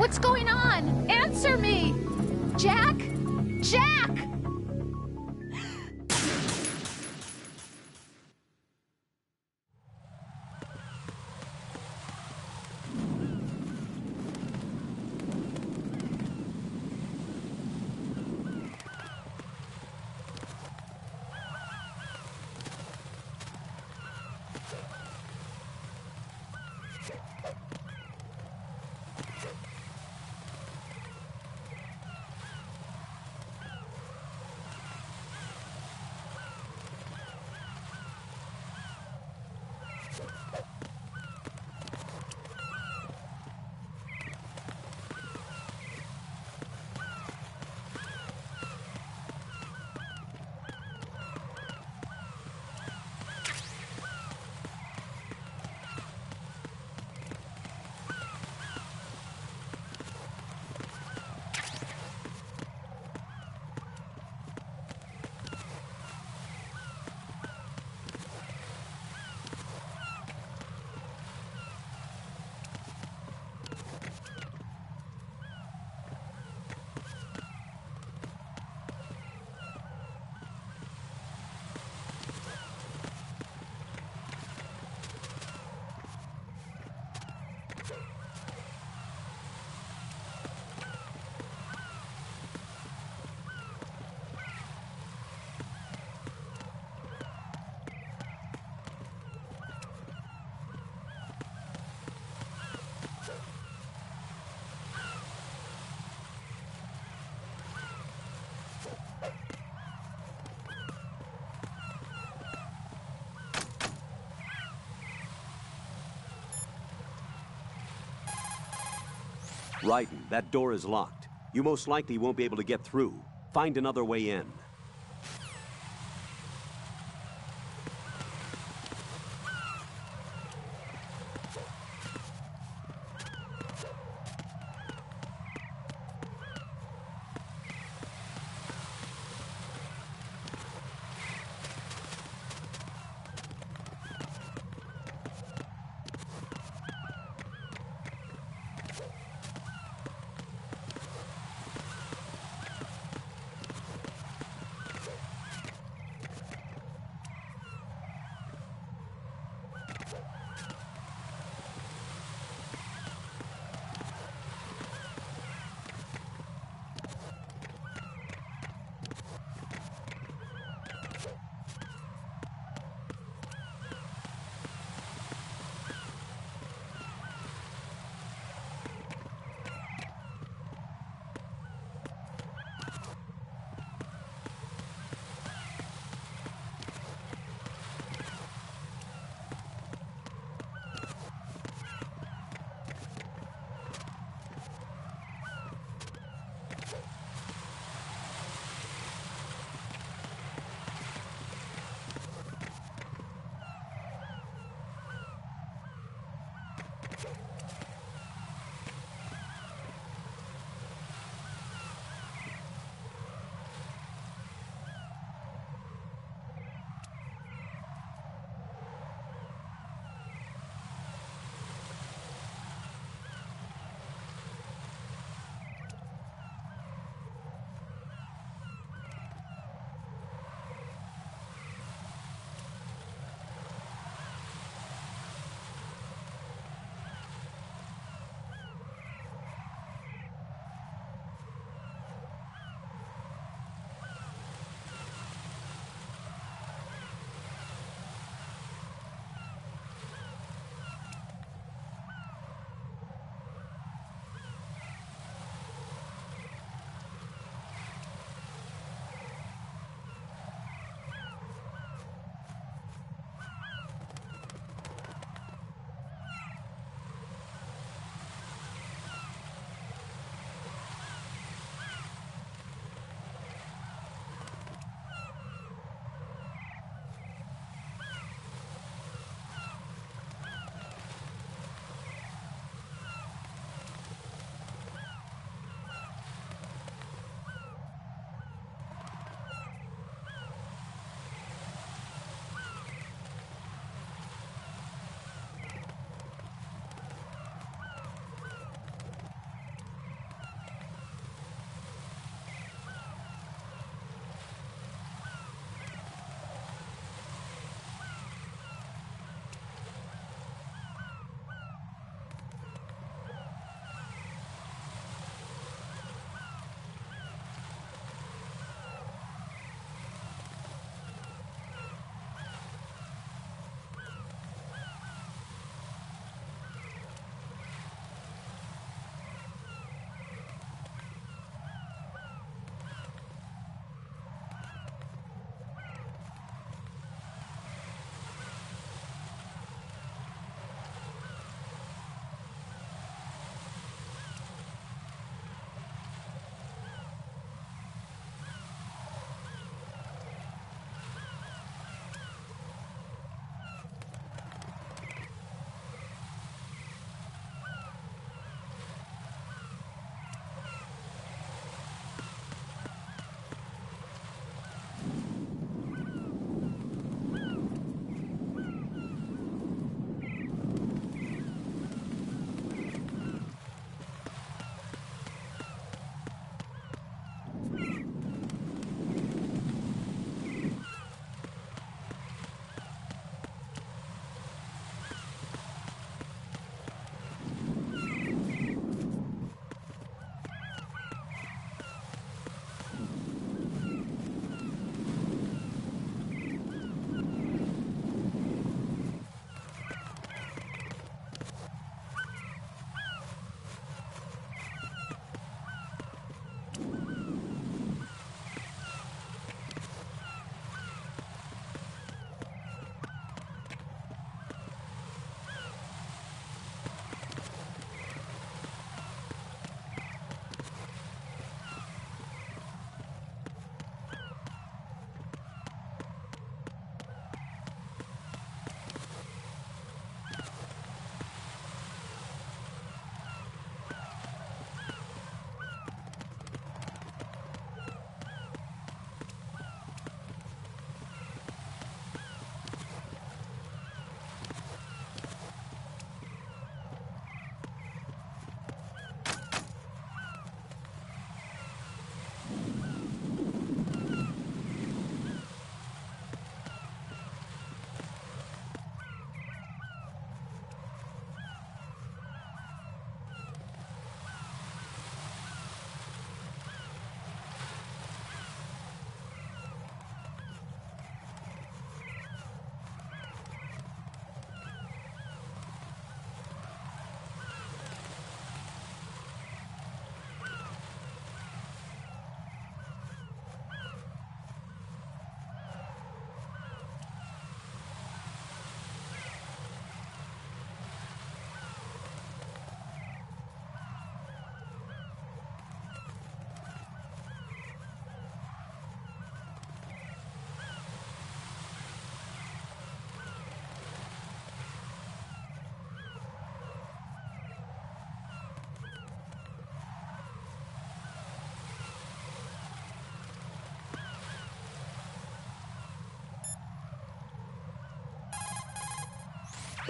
What's going on? Answer me! Jack? Jack! Raiden, that door is locked. You most likely won't be able to get through. Find another way in.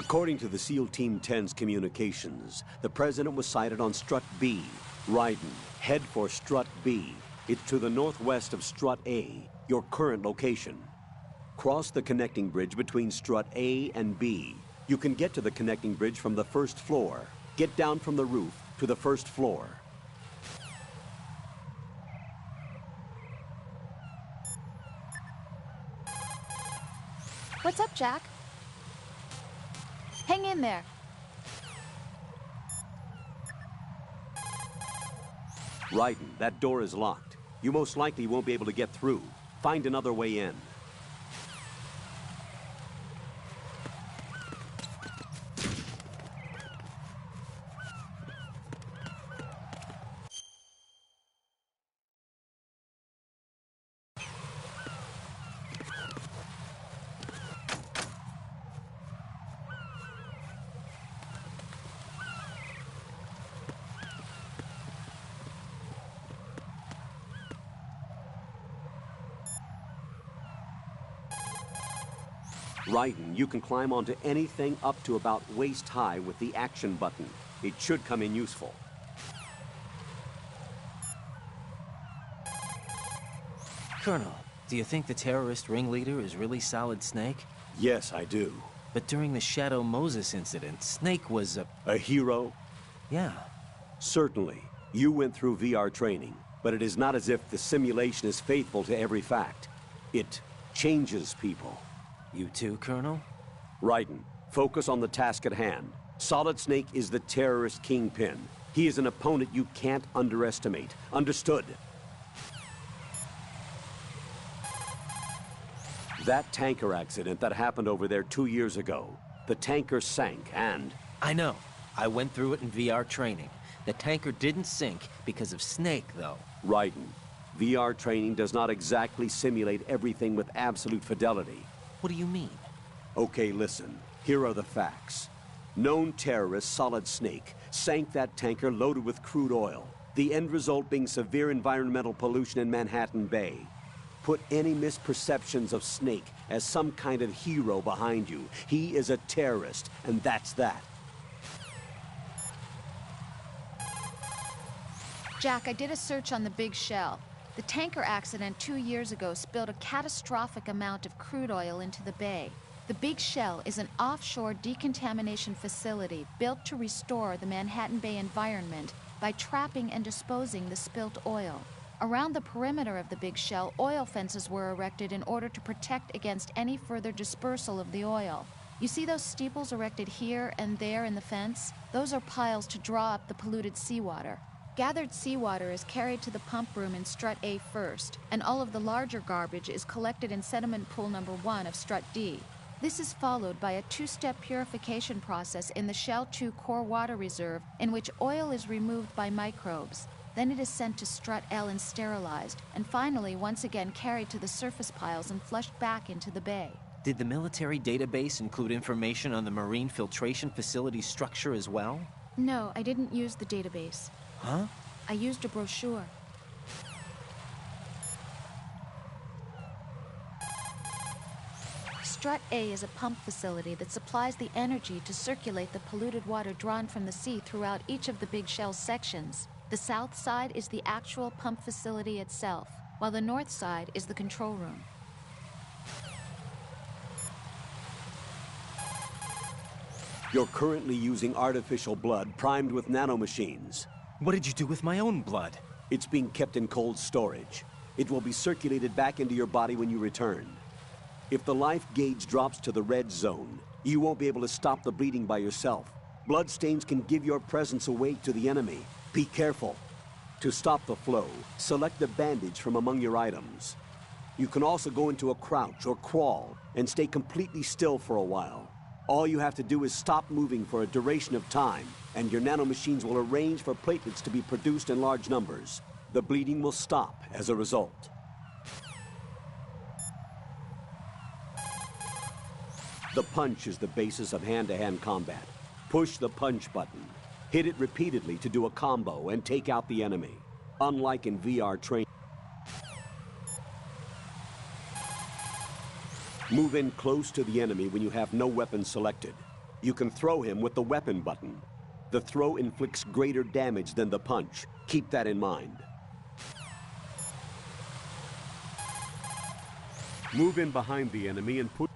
According to the SEAL Team 10's communications, the President was sighted on Strut B. Raiden, head for Strut B. It's to the northwest of Strut A, your current location. Cross the connecting bridge between Strut A and B. You can get to the connecting bridge from the first floor. Get down from the roof to the first floor. What's up, Jack? Hang in there. Raiden, that door is locked. You most likely won't be able to get through. Find another way in. Raiden, you can climb onto anything up to about waist high with the action button. It should come in useful. Colonel, do you think the terrorist ringleader is really Solid Snake? Yes, I do. But during the Shadow Moses incident, Snake was a hero? Yeah. Certainly. You went through VR training, but it is not as if the simulation is faithful to every fact. It changes people. You too, Colonel? Raiden, focus on the task at hand. Solid Snake is the terrorist kingpin. He is an opponent you can't underestimate. Understood? That tanker accident that happened over there 2 years ago, the tanker sank and... I know. I went through it in VR training. The tanker didn't sink because of Snake, though. Raiden, VR training does not exactly simulate everything with absolute fidelity. What do you mean? Okay, listen. Here are the facts. Known terrorist Solid Snake sank that tanker loaded with crude oil, the end result being severe environmental pollution in Manhattan Bay. Put any misperceptions of Snake as some kind of hero behind you. He is a terrorist, and that's that. Jack, I did a search on the Big Shell. The tanker accident 2 years ago spilled a catastrophic amount of crude oil into the bay. The Big Shell is an offshore decontamination facility built to restore the Manhattan Bay environment by trapping and disposing the spilt oil. Around the perimeter of the Big Shell, oil fences were erected in order to protect against any further dispersal of the oil. You see those steeples erected here and there in the fence? Those are piles to draw up the polluted seawater. Gathered seawater is carried to the pump room in Strut A first, and all of the larger garbage is collected in sediment pool number 1 of Strut D. This is followed by a 2-step purification process in the Shell 2 core water reserve in which oil is removed by microbes. Then it is sent to Strut L and sterilized, and finally once again carried to the surface piles and flushed back into the bay. Did the military database include information on the marine filtration facility structure as well? No, I didn't use the database. Huh? I used a brochure. Strut A is a pump facility that supplies the energy to circulate the polluted water drawn from the sea throughout each of the Big Shell sections. The south side is the actual pump facility itself, while the north side is the control room. You're currently using artificial blood primed with nanomachines. What did you do with my own blood? It's being kept in cold storage. It will be circulated back into your body when you return. If the life gauge drops to the red zone, you won't be able to stop the bleeding by yourself. Bloodstains can give your presence away to the enemy. Be careful. To stop the flow, select the bandage from among your items. You can also go into a crouch or crawl and stay completely still for a while. All you have to do is stop moving for a duration of time, and your nanomachines will arrange for platelets to be produced in large numbers. The bleeding will stop as a result. The punch is the basis of hand-to-hand combat. Push the punch button. Hit it repeatedly to do a combo and take out the enemy. Unlike in VR training. Move in close to the enemy when you have no weapon selected. You can throw him with the weapon button. The throw inflicts greater damage than the punch. Keep that in mind. Move in behind the enemy and push.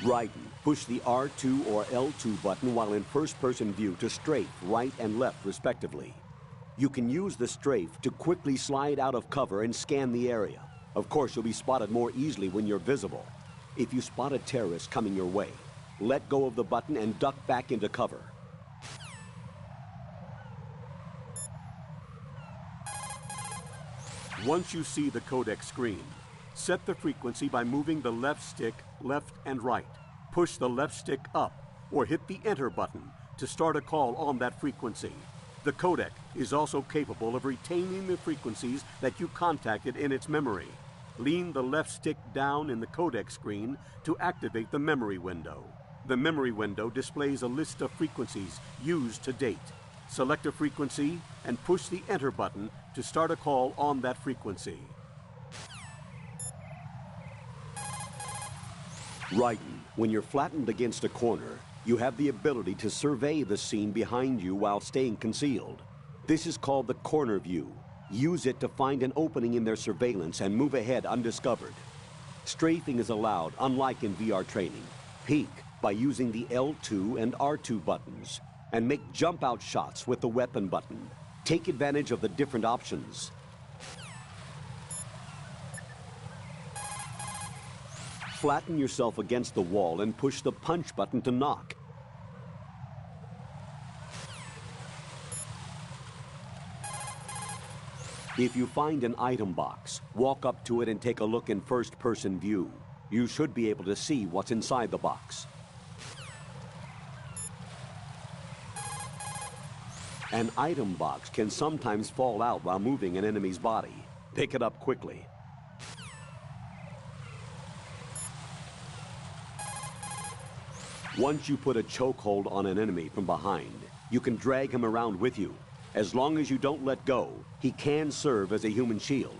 Raiden, push the R2 or L2 button while in first-person view to strafe right and left, respectively. You can use the strafe to quickly slide out of cover and scan the area. Of course, you'll be spotted more easily when you're visible. If you spot a terrorist coming your way, let go of the button and duck back into cover. Once you see the codec screen, set the frequency by moving the left stick left and right. Push the left stick up or hit the enter button to start a call on that frequency. The codec is also capable of retaining the frequencies that you contacted in its memory. Lean the left stick down in the codec screen to activate the memory window. The memory window displays a list of frequencies used to date. Select a frequency and push the enter button to start a call on that frequency. Raiden, when you're flattened against a corner, you have the ability to survey the scene behind you while staying concealed. This is called the corner view. Use it to find an opening in their surveillance and move ahead undiscovered. Strafing is allowed, unlike in VR training. Peek by using the L2 and R2 buttons, and make jump-out shots with the weapon button. Take advantage of the different options. Flatten yourself against the wall and push the punch button to knock. If you find an item box, walk up to it and take a look in first-person view. You should be able to see what's inside the box. An item box can sometimes fall out while moving an enemy's body. Pick it up quickly. Once you put a chokehold on an enemy from behind, you can drag him around with you. As long as you don't let go, he can serve as a human shield.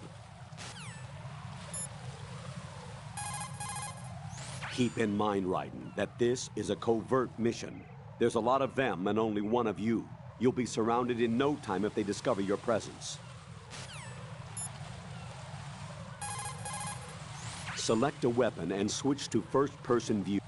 Keep in mind, Raiden, that this is a covert mission. There's a lot of them and only one of you. You'll be surrounded in no time if they discover your presence. Select a weapon and switch to first-person view.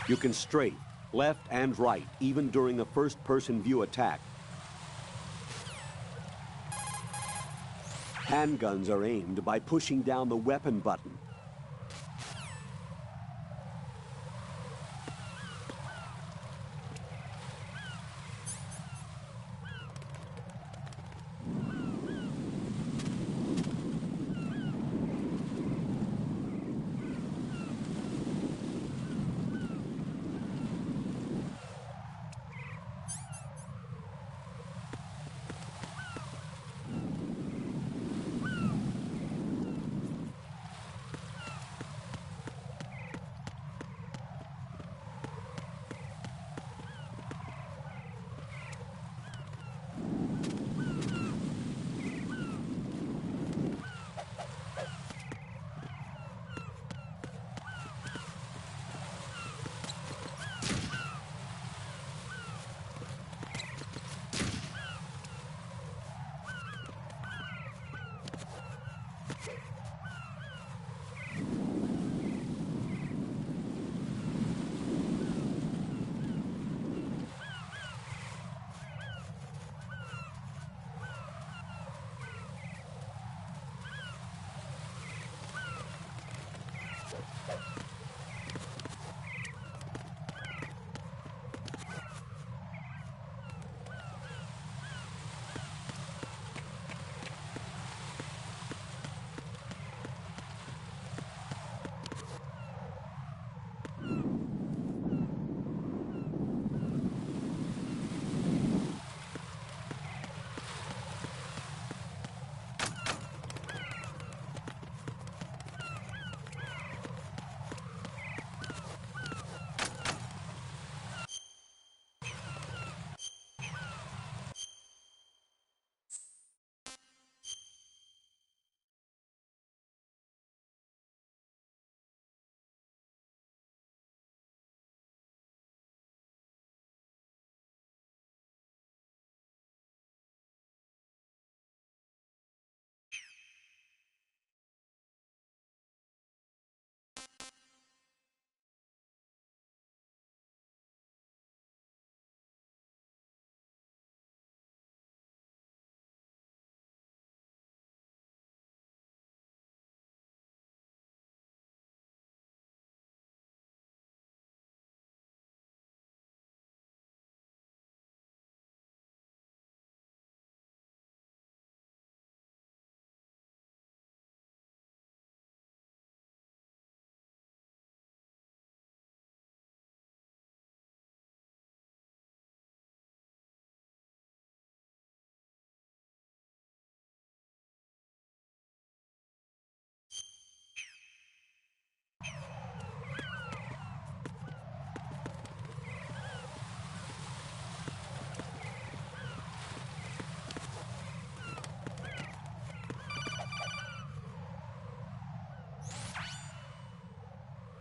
You can strafe left and right, even during a first-person view attack. Handguns are aimed by pushing down the weapon button.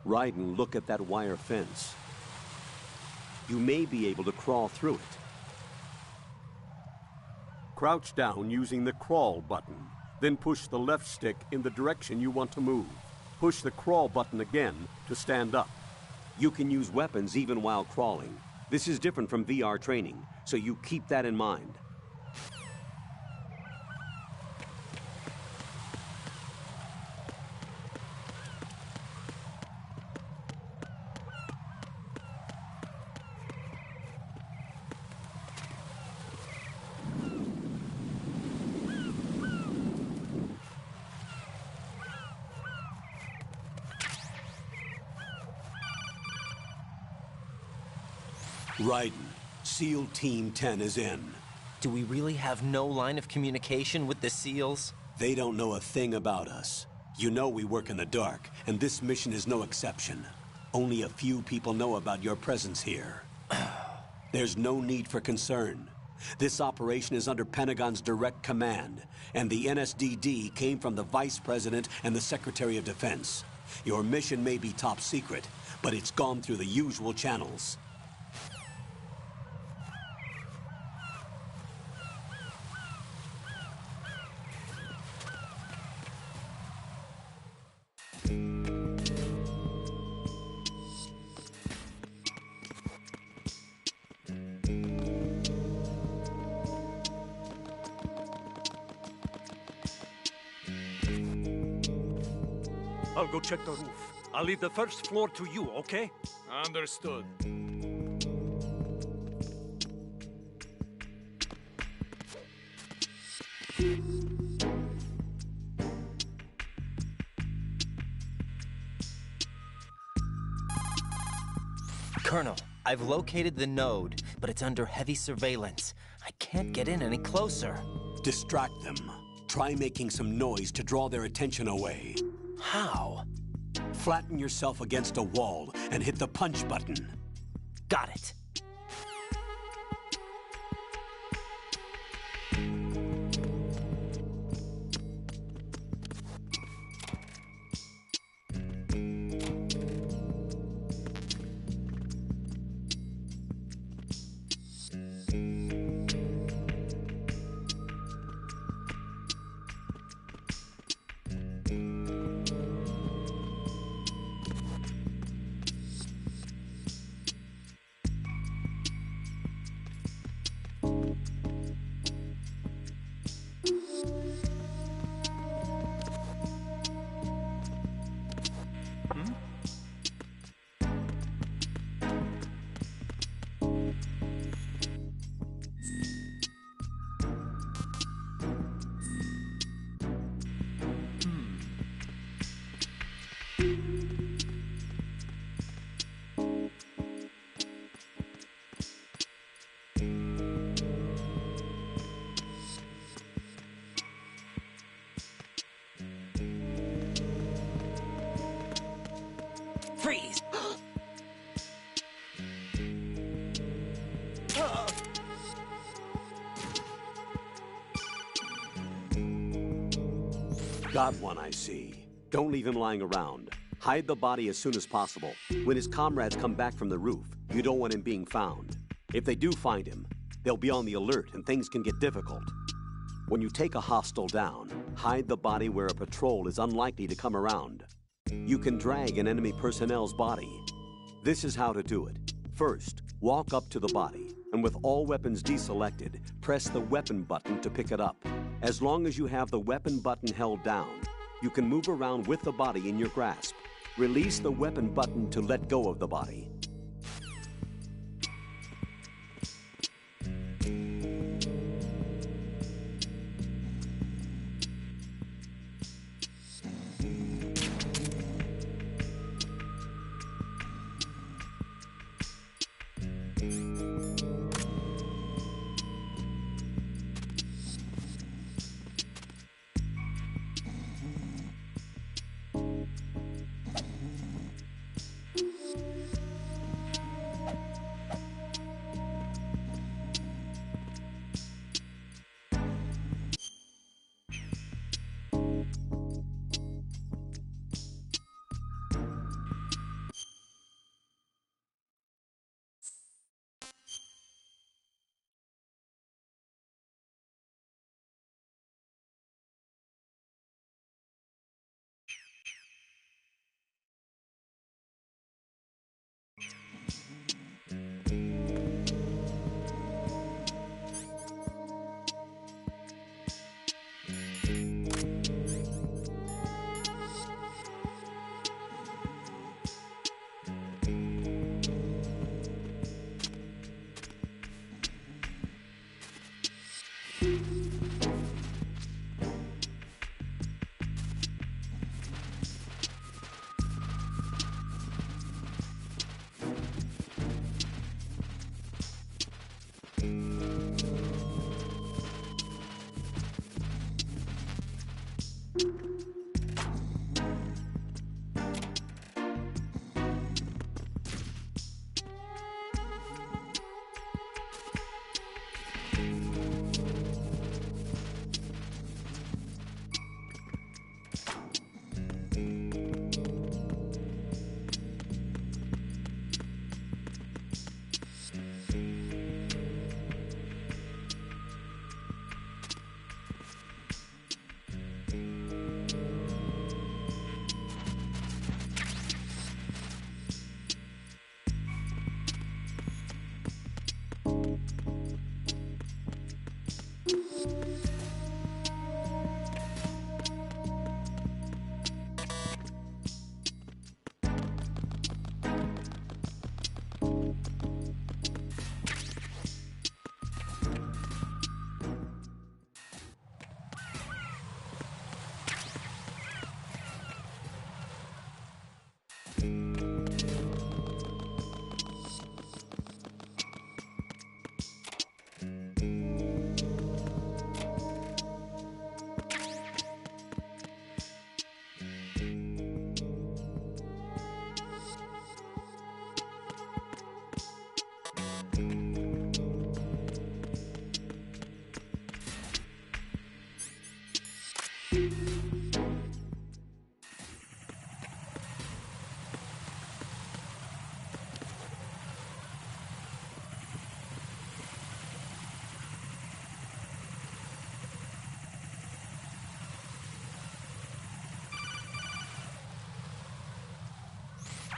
Raiden, look at that wire fence. You may be able to crawl through it. Crouch down using the crawl button. Then push the left stick in the direction you want to move. Push the crawl button again to stand up. You can use weapons even while crawling. This is different from VR training, so you keep that in mind. Raiden, SEAL Team 10 is in. Do we really have no line of communication with the SEALs? They don't know a thing about us. You know we work in the dark, and this mission is no exception. Only a few people know about your presence here. There's no need for concern. This operation is under Pentagon's direct command, and the NSDD came from the Vice President and the Secretary of Defense. Your mission may be top secret, but it's gone through the usual channels. I'll go check the roof. I'll leave the first floor to you, okay? Understood. Colonel, I've located the node, but it's under heavy surveillance. I can't get in any closer. Distract them. Try making some noise to draw their attention away. How? Flatten yourself against a wall and hit the punch button. Got it. Freeze! Got one, I see. Don't leave him lying around. Hide the body as soon as possible. When his comrades come back from the roof, you don't want him being found. If they do find him, they'll be on the alert and things can get difficult. When you take a hostile down, hide the body where a patrol is unlikely to come around. You can drag an enemy personnel's body. This is how to do it. First, walk up to the body, and with all weapons deselected, press the weapon button to pick it up. As long as you have the weapon button held down, you can move around with the body in your grasp. Release the weapon button to let go of the body.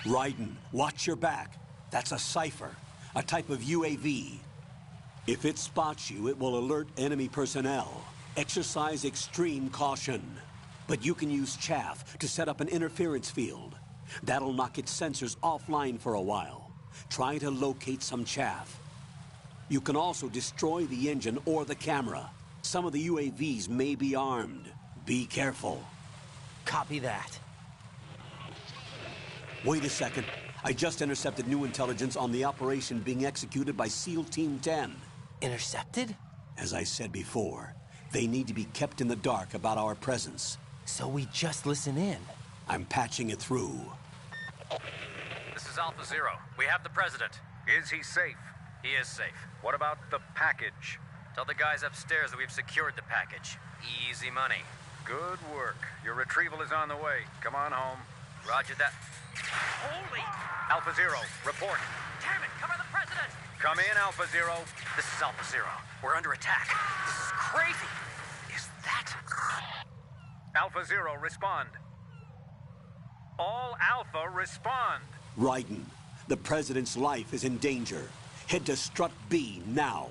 Raiden, watch your back. That's a cipher, a type of UAV. If it spots you, it will alert enemy personnel. Exercise extreme caution. But you can use chaff to set up an interference field. That'll knock its sensors offline for a while. Try to locate some chaff. You can also destroy the engine or the camera. Some of the UAVs may be armed. Be careful. Copy that. Wait a second. I just intercepted new intelligence on the operation being executed by SEAL Team 10. Intercepted? As I said before, they need to be kept in the dark about our presence. So we just listen in. I'm patching it through. This is Alpha Zero. We have the president. Is he safe? He is safe. What about the package? Tell the guys upstairs that we've secured the package. Easy money. Good work. Your retrieval is on the way. Come on home. Roger that. Holy! Alpha Zero, report. Damn it! Cover the president! Come in, Alpha Zero. This is Alpha Zero. We're under attack. This is crazy. Is that... Alpha Zero, respond. All Alpha, respond. Raiden, the president's life is in danger. Head to Strut B now.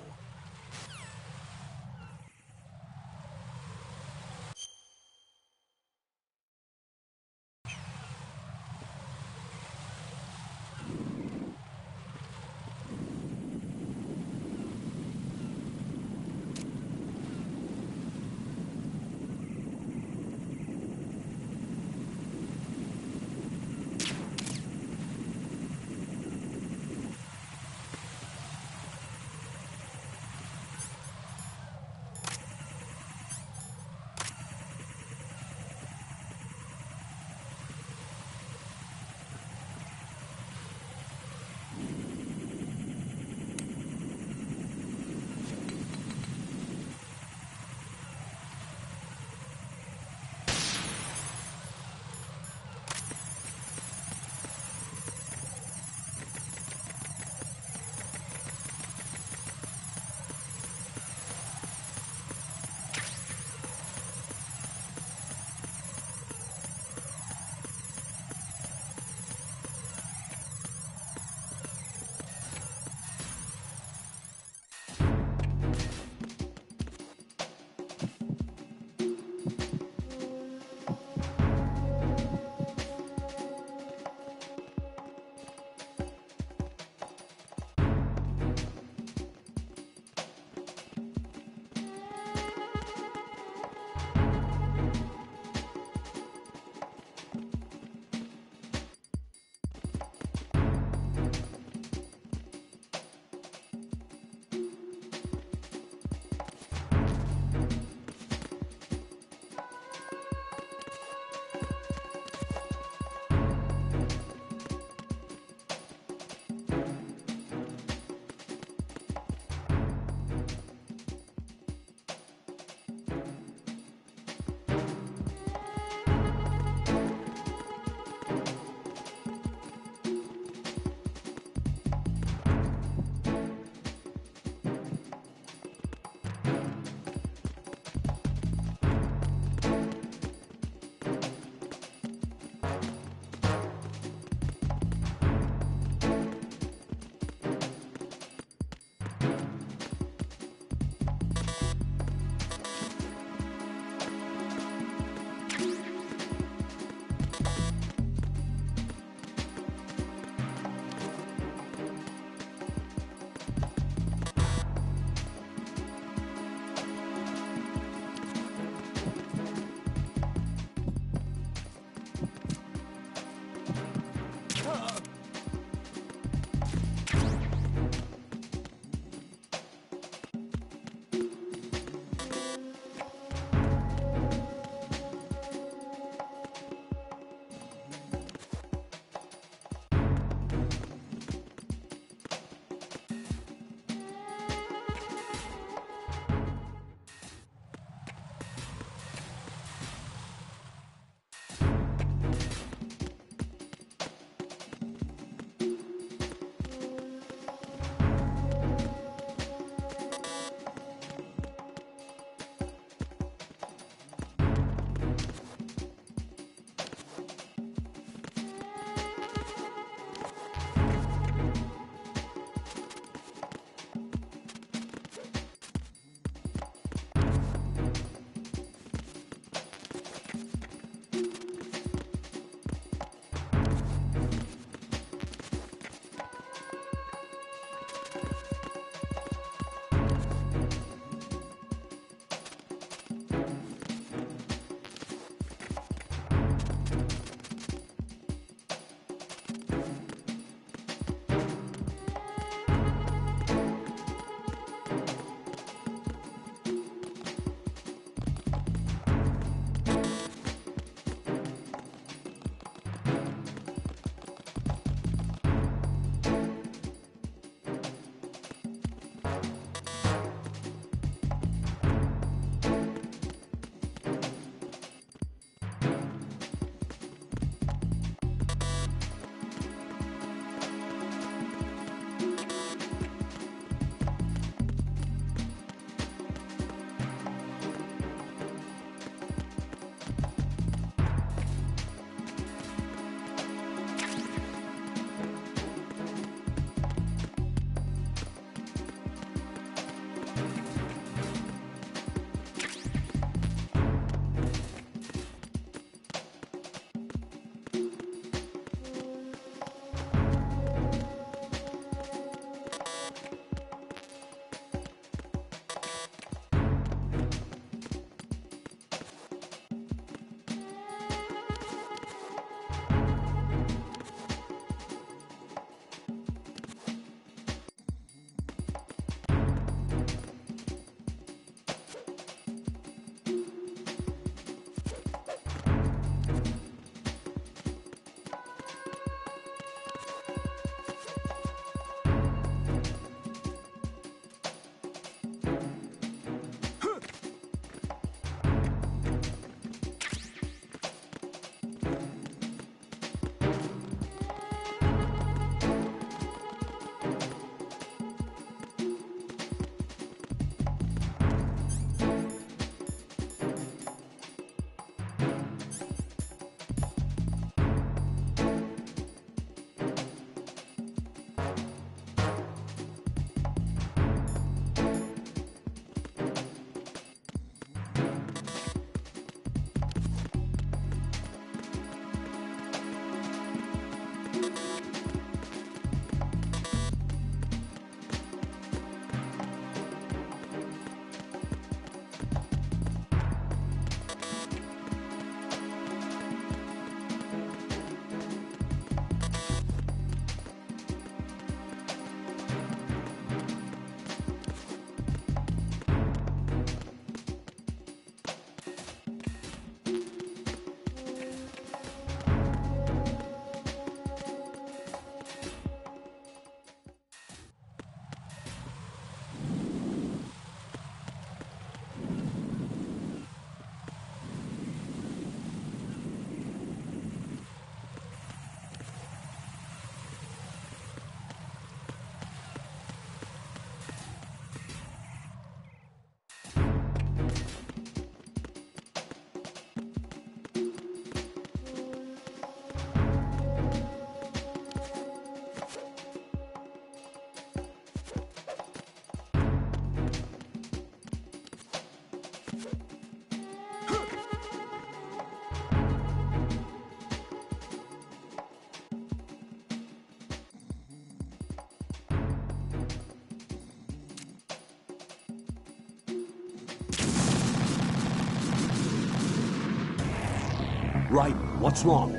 Raiden, what's wrong?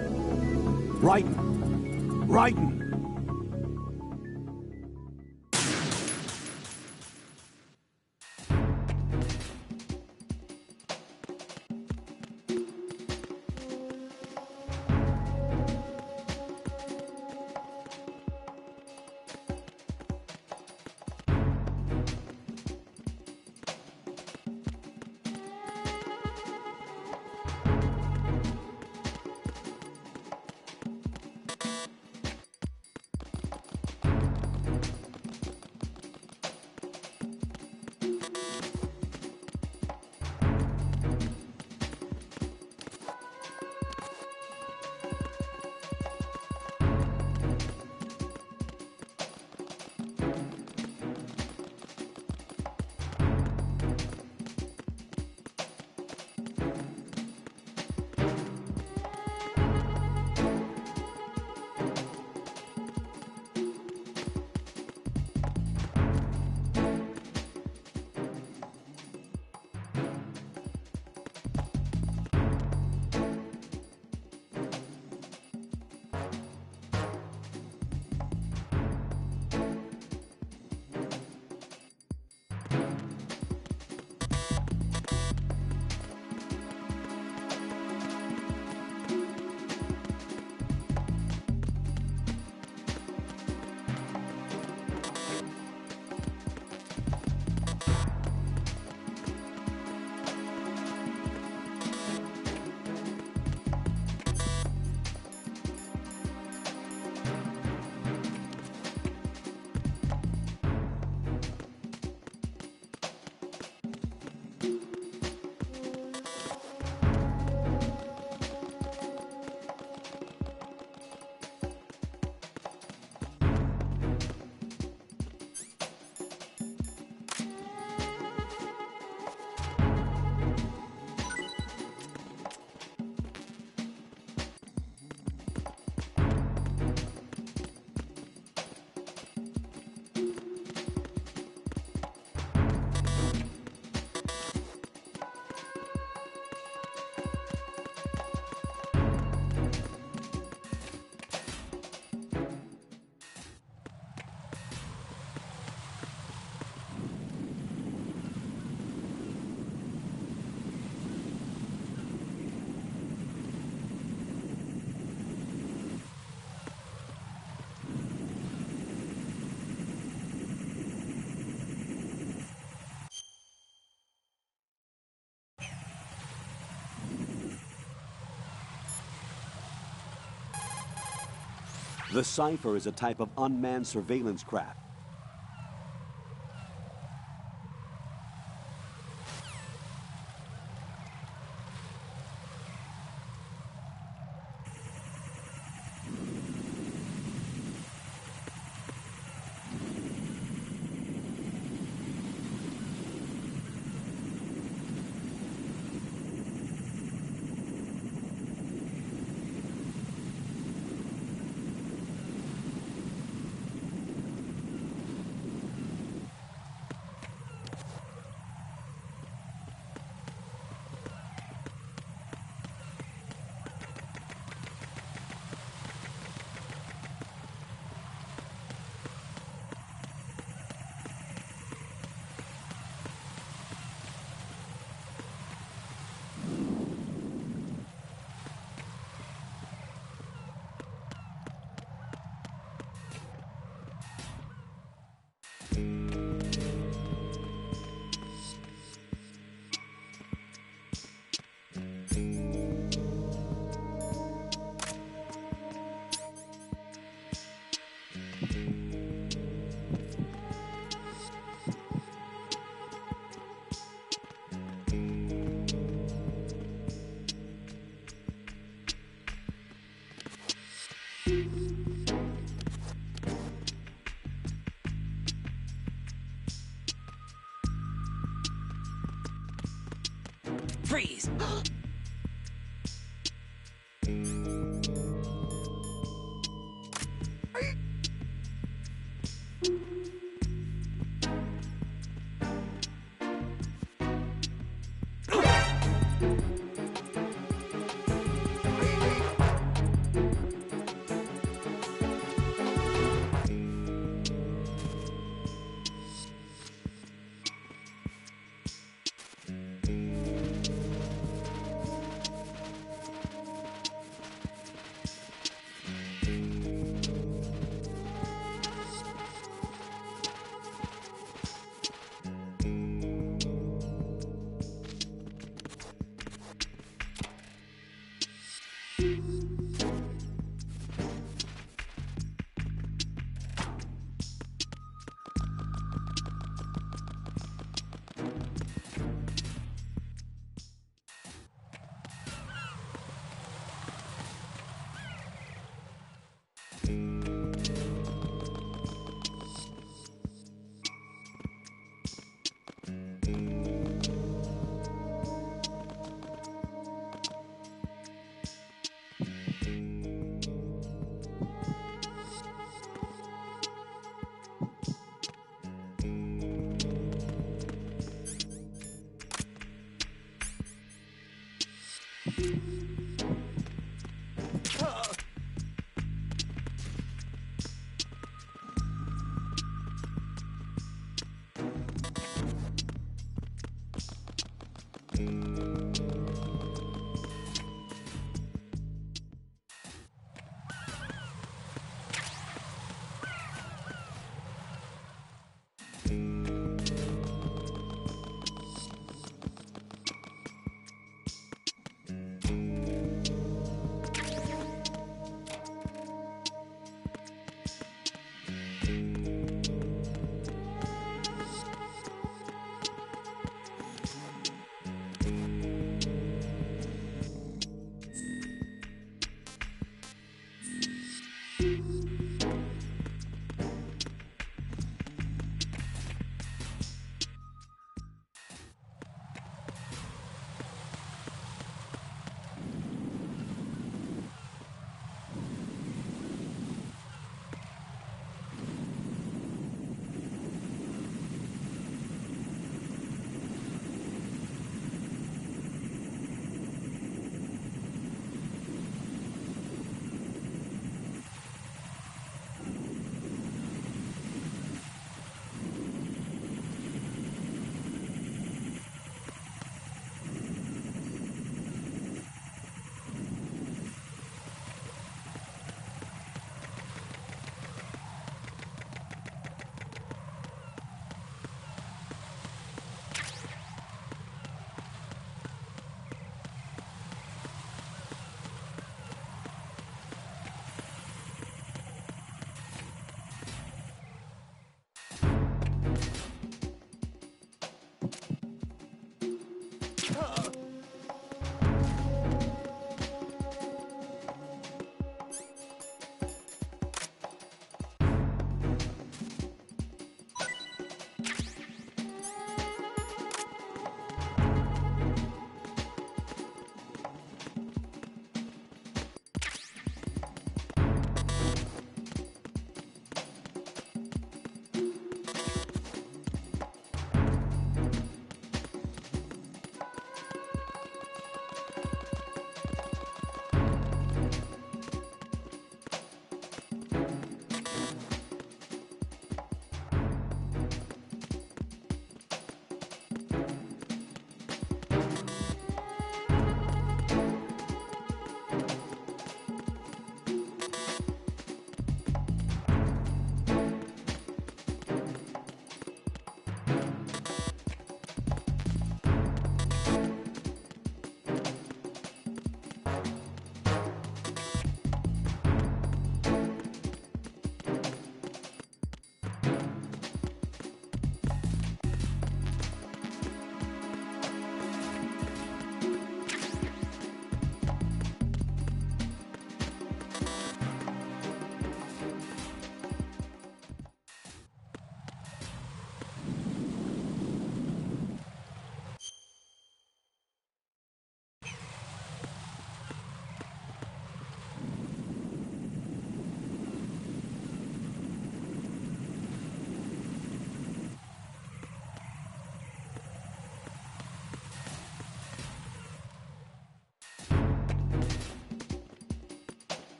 Raiden! Raiden! The Cypher is a type of unmanned surveillance craft. Freeze!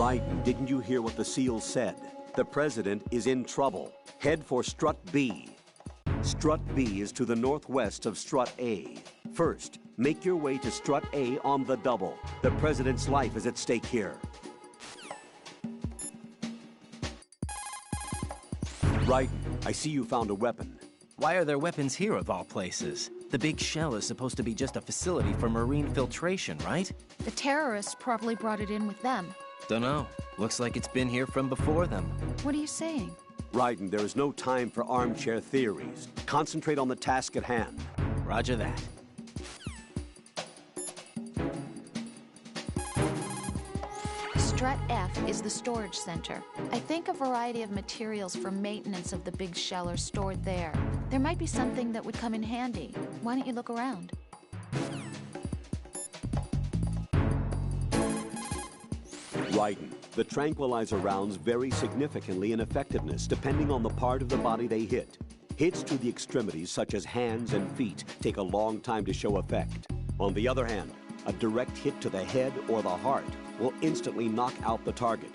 Raiden, didn't you hear what the SEAL said? The President is in trouble. Head for Strut B. Strut B is to the northwest of Strut A. First, make your way to Strut A on the double. The President's life is at stake here. Raiden, I see you found a weapon. Why are there weapons here of all places? The big shell is supposed to be just a facility for marine filtration, right? The terrorists probably brought it in with them. Dunno. Looks like it's been here from before them. What are you saying? Raiden, there is no time for armchair theories. Concentrate on the task at hand. Roger that. Strut F is the storage center. I think a variety of materials for maintenance of the big shell are stored there. There might be something that would come in handy. Why don't you look around? Raiden, the tranquilizer rounds vary significantly in effectiveness depending on the part of the body they hit. Hits to the extremities, such as hands and feet, take a long time to show effect. On the other hand, a direct hit to the head or the heart will instantly knock out the target.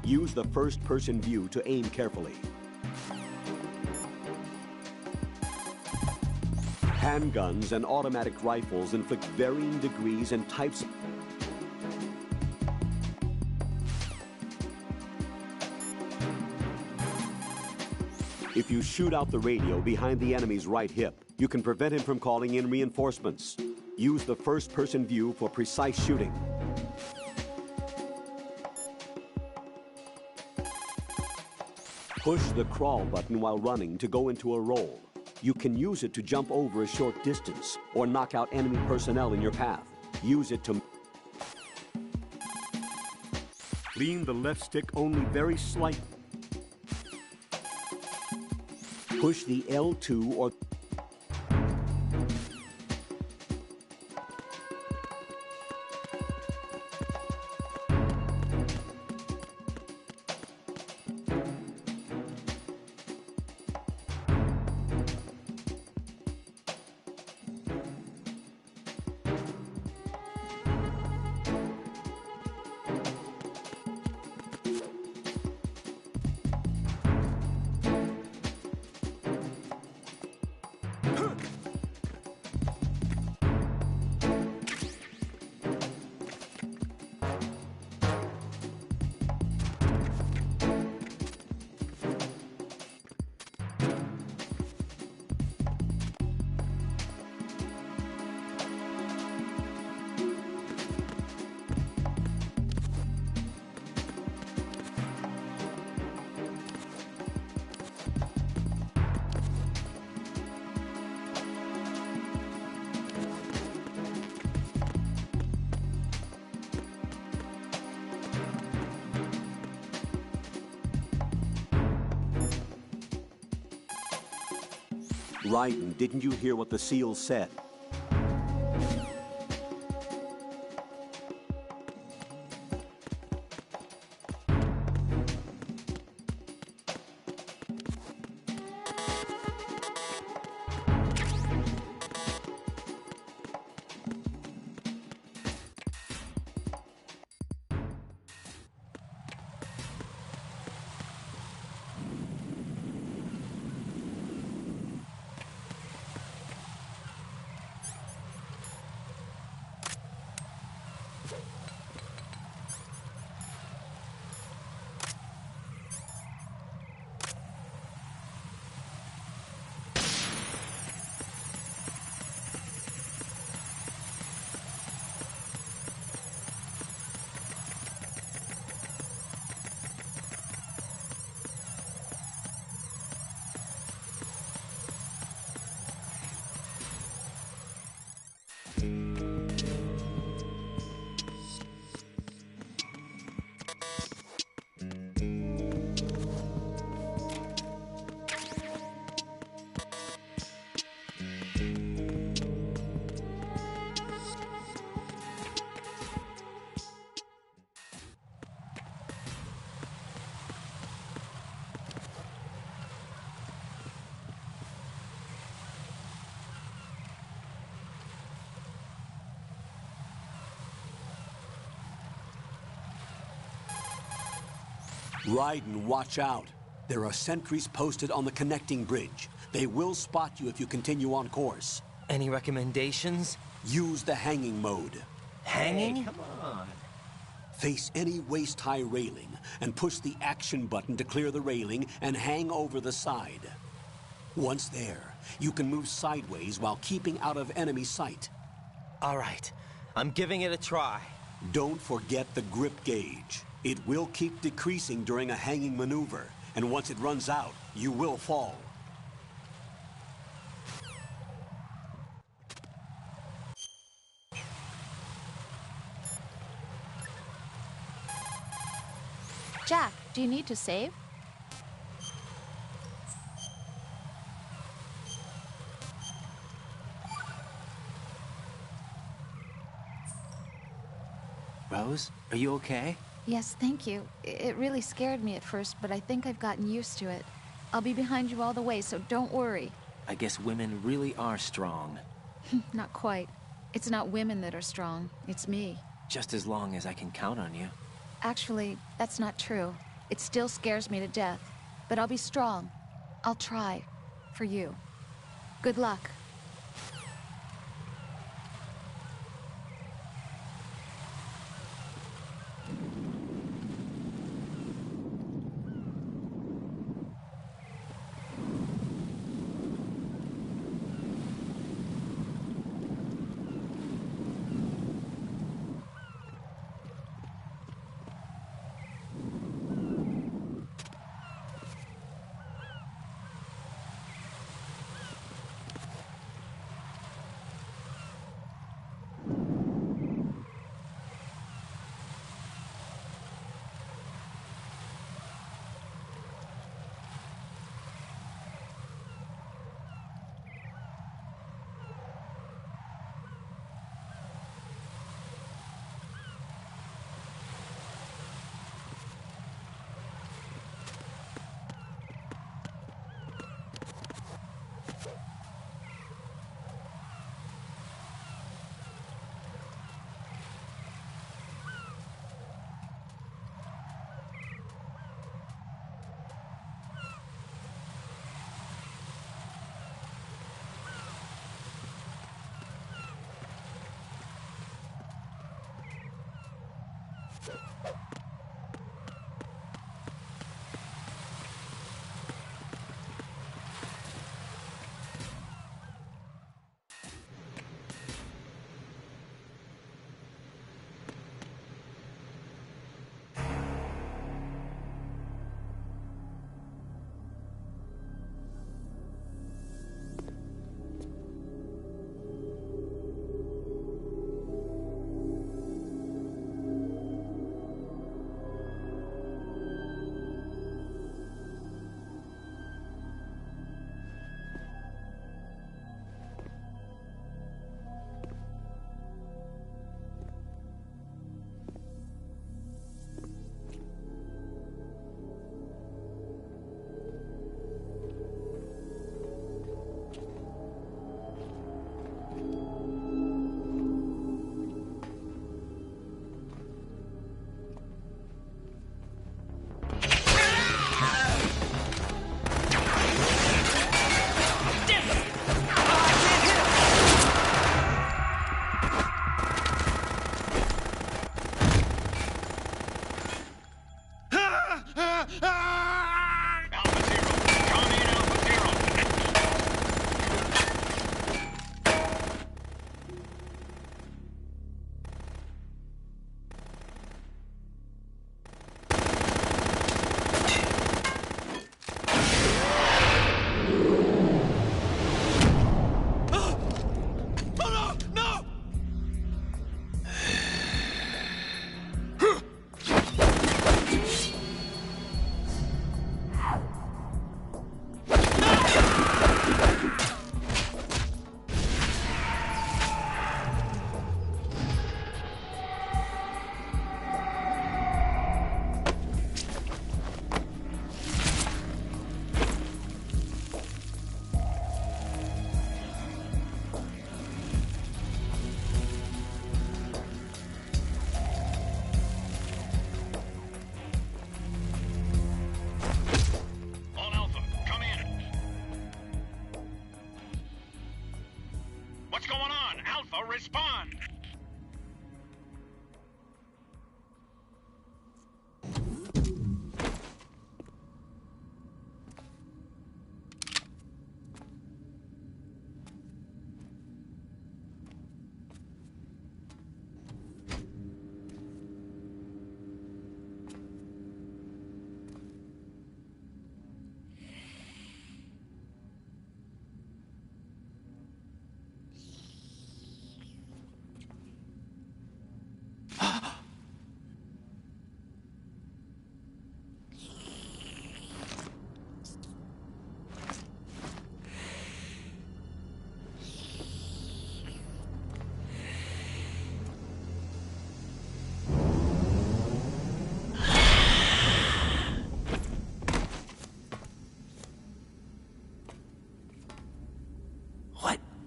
Use the first-person view to aim carefully. Handguns and automatic rifles inflict varying degrees and types. If you shoot out the radio behind the enemy's right hip, you can prevent him from calling in reinforcements. Use the first-person view for precise shooting. Push the crawl button while running to go into a roll. You can use it to jump over a short distance or knock out enemy personnel in your path. Use it to lean the left stick only very slightly. Push the L2 or Raiden, didn't you hear what the SEAL said? Raiden, watch out. There are sentries posted on the connecting bridge. They will spot you if you continue on course. Any recommendations? Use the hanging mode. Hanging? Hey, come on. Face any waist-high railing and push the action button to clear the railing and hang over the side. Once there, you can move sideways while keeping out of enemy sight. All right, I'm giving it a try. Don't forget the grip gauge. It will keep decreasing during a hanging maneuver, and once it runs out, you will fall. Jack, do you need to save? Rose, are you okay? Yes, thank you. It really scared me at first, but I think I've gotten used to it. I'll be behind you all the way, so don't worry. I guess women really are strong. Not quite. It's not women that are strong, it's me. Just as long as I can count on you. Actually, that's not true. It still scares me to death. But I'll be strong. I'll try. For you. Good luck.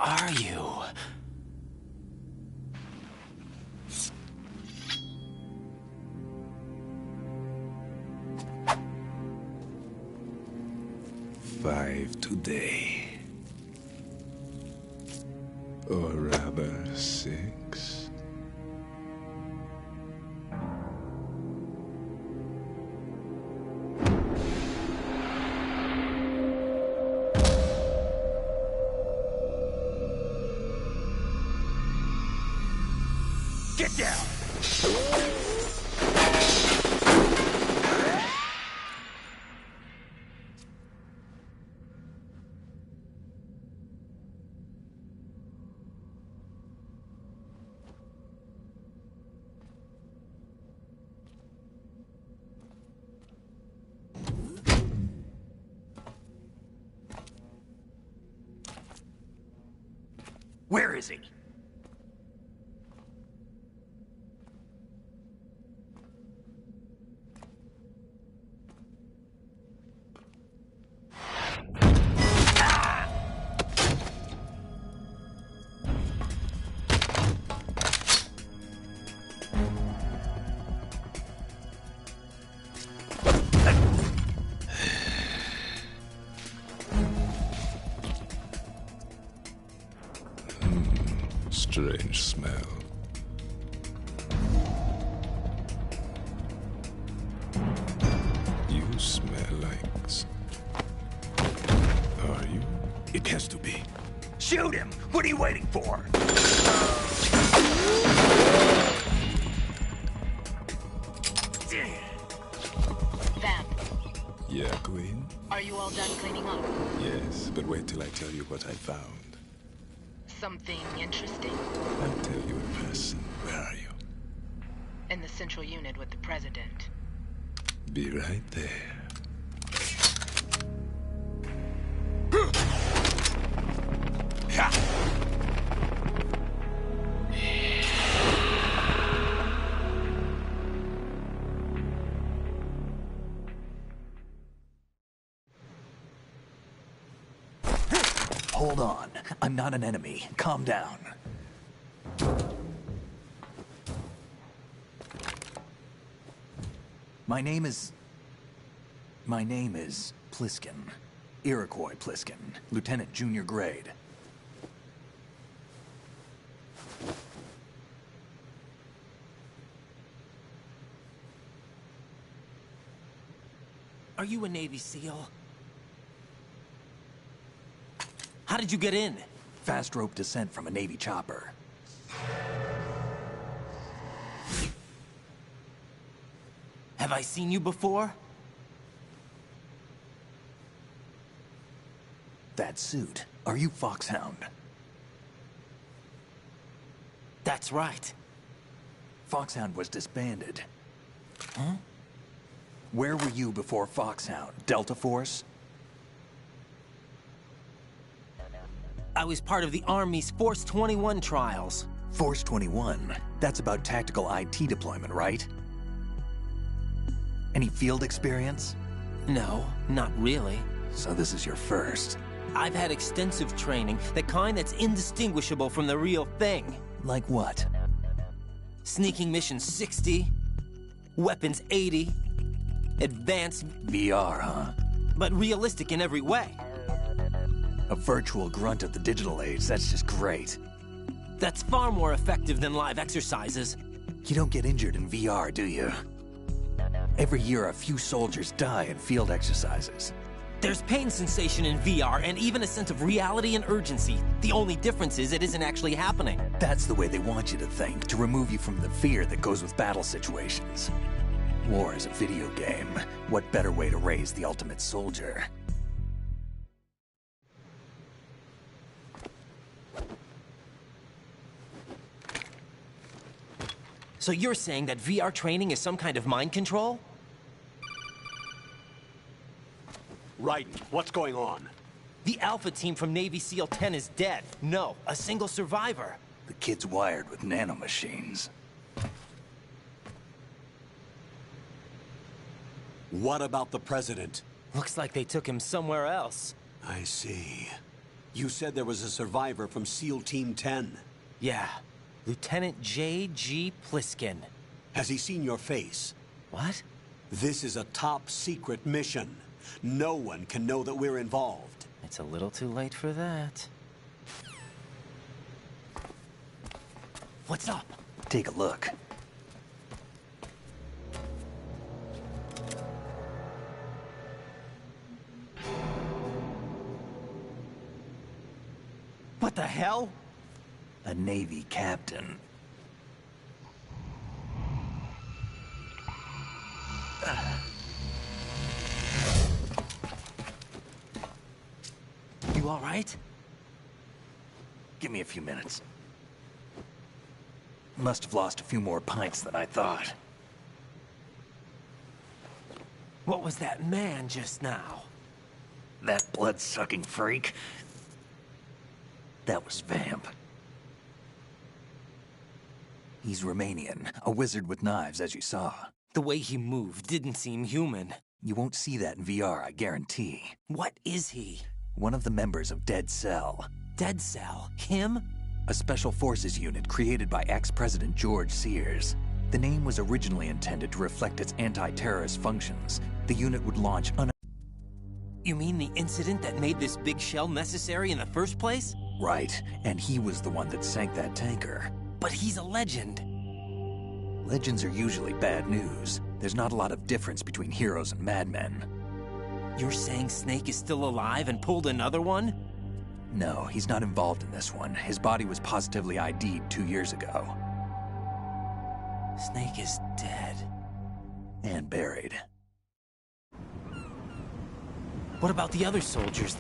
are you? Five today. Or rather, 6. Get down! Where is he? Strange smell. You smell like... Are you? It has to be. Shoot him! What are you waiting for? Vamp, Yeah, Queen? are you all done cleaning up? Yes, but wait till I tell you what I found. Something interesting? I'll tell you in person. Where are you? In the central unit with the president. Be right there. Hold on. I'm not an enemy. Calm down. My name is Pliskin. Iroquois Pliskin. Lieutenant Junior Grade. Are you a Navy SEAL? How did you get in? Fast rope descent from a Navy chopper. Have I seen you before? That suit. Are you Foxhound? That's right. Foxhound was disbanded. Huh? Where were you before Foxhound? Delta Force? I was part of the Army's Force 21 trials. Force 21? That's about tactical IT deployment, right? Any field experience? No, not really. So this is your first. I've had extensive training, the kind that's indistinguishable from the real thing. Like what? Sneaking mission 60, weapons 80, advanced... VR, huh? But realistic in every way. A virtual grunt of the digital age, that's just great. That's far more effective than live exercises. You don't get injured in VR, do you? Every year, a few soldiers die in field exercises. There's pain sensation in VR and even a sense of reality and urgency. The only difference is it isn't actually happening. That's the way they want you to think, to remove you from the fear that goes with battle situations. War is a video game. What better way to raise the ultimate soldier? So you're saying that VR training is some kind of mind control? Raiden, what's going on? The Alpha team from Navy SEAL 10 is dead. No, a single survivor. The kid's wired with nanomachines. What about the president? Looks like they took him somewhere else. I see. You said there was a survivor from SEAL Team 10. Yeah. Lieutenant J.G. Pliskin. Has he seen your face? What? This is a top-secret mission. No one can know that we're involved. It's a little too late for that. What's up? Take a look. What the hell? A Navy captain. You all right? Give me a few minutes. Must have lost a few more pints than I thought. What was that man just now? That blood-sucking freak? That was Vamp. He's Romanian, a wizard with knives, as you saw. The way he moved didn't seem human. You won't see that in VR, I guarantee. What is he? One of the members of Dead Cell. Dead Cell? Him? A special forces unit created by ex-President George Sears. The name was originally intended to reflect its anti-terrorist functions. The unit would launch You mean the incident that made this big shell necessary in the first place? Right, and he was the one that sank that tanker. But he's a legend. Legends are usually bad news. There's not a lot of difference between heroes and madmen. You're saying Snake is still alive and pulled another one? No, he's not involved in this one. His body was positively ID'd 2 years ago. Snake is dead. And buried. What about the other soldiers?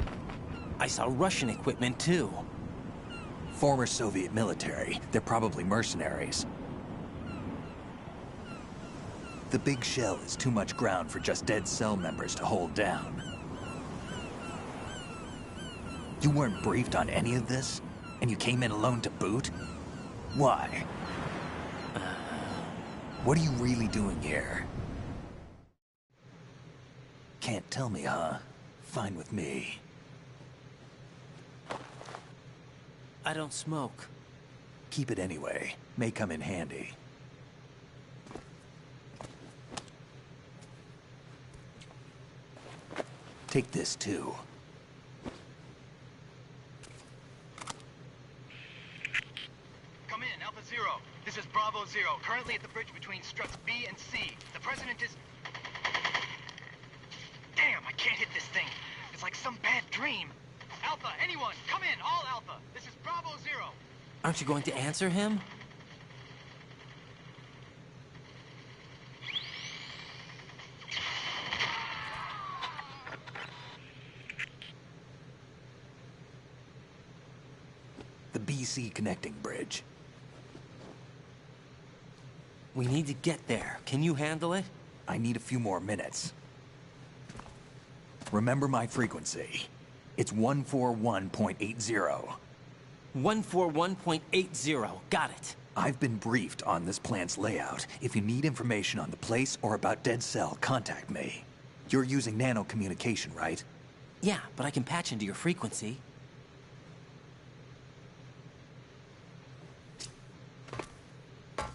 I saw Russian equipment too. Former Soviet military. They're probably mercenaries. The big shell is too much ground for just Dead Cell members to hold down. You weren't briefed on any of this? And you came in alone to boot? Why? What are you really doing here? Can't tell me, huh? Fine with me. I don't smoke. Keep it anyway. May come in handy. Take this too. Come in, Alpha Zero. This is Bravo Zero, currently at the bridge between struts B and C. The President is... Damn, I can't hit this thing. It's like some bad dream. Alpha, anyone, come in, all Alpha. This is Bravo Zero. Aren't you going to answer him? The BC connecting bridge. We need to get there. Can you handle it? I need a few more minutes. Remember my frequency. It's 141.80. 141.80. Got it. I've been briefed on this plant's layout. If you need information on the place or about Dead Cell, contact me. You're using nano communication, right? Yeah, but I can patch into your frequency.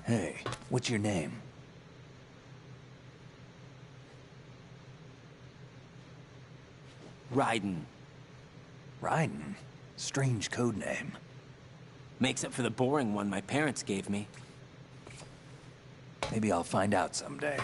Hey, what's your name? Raiden. Raiden? Strange code name. Makes up for the boring one my parents gave me. Maybe I'll find out someday.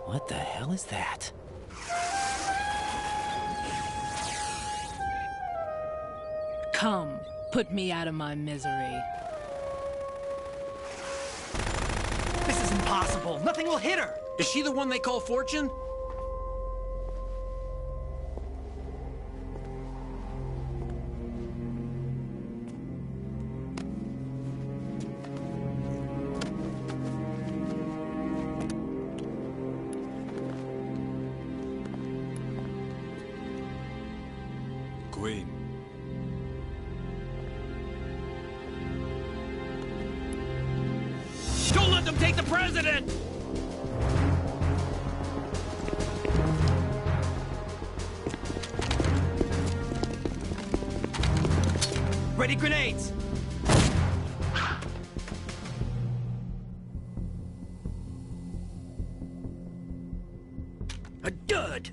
What the hell is that? Come, put me out of my misery. This is impossible. Nothing will hit her. Is she the one they call Fortune? Queen. Don't let them take the president! Ready grenades! A dud!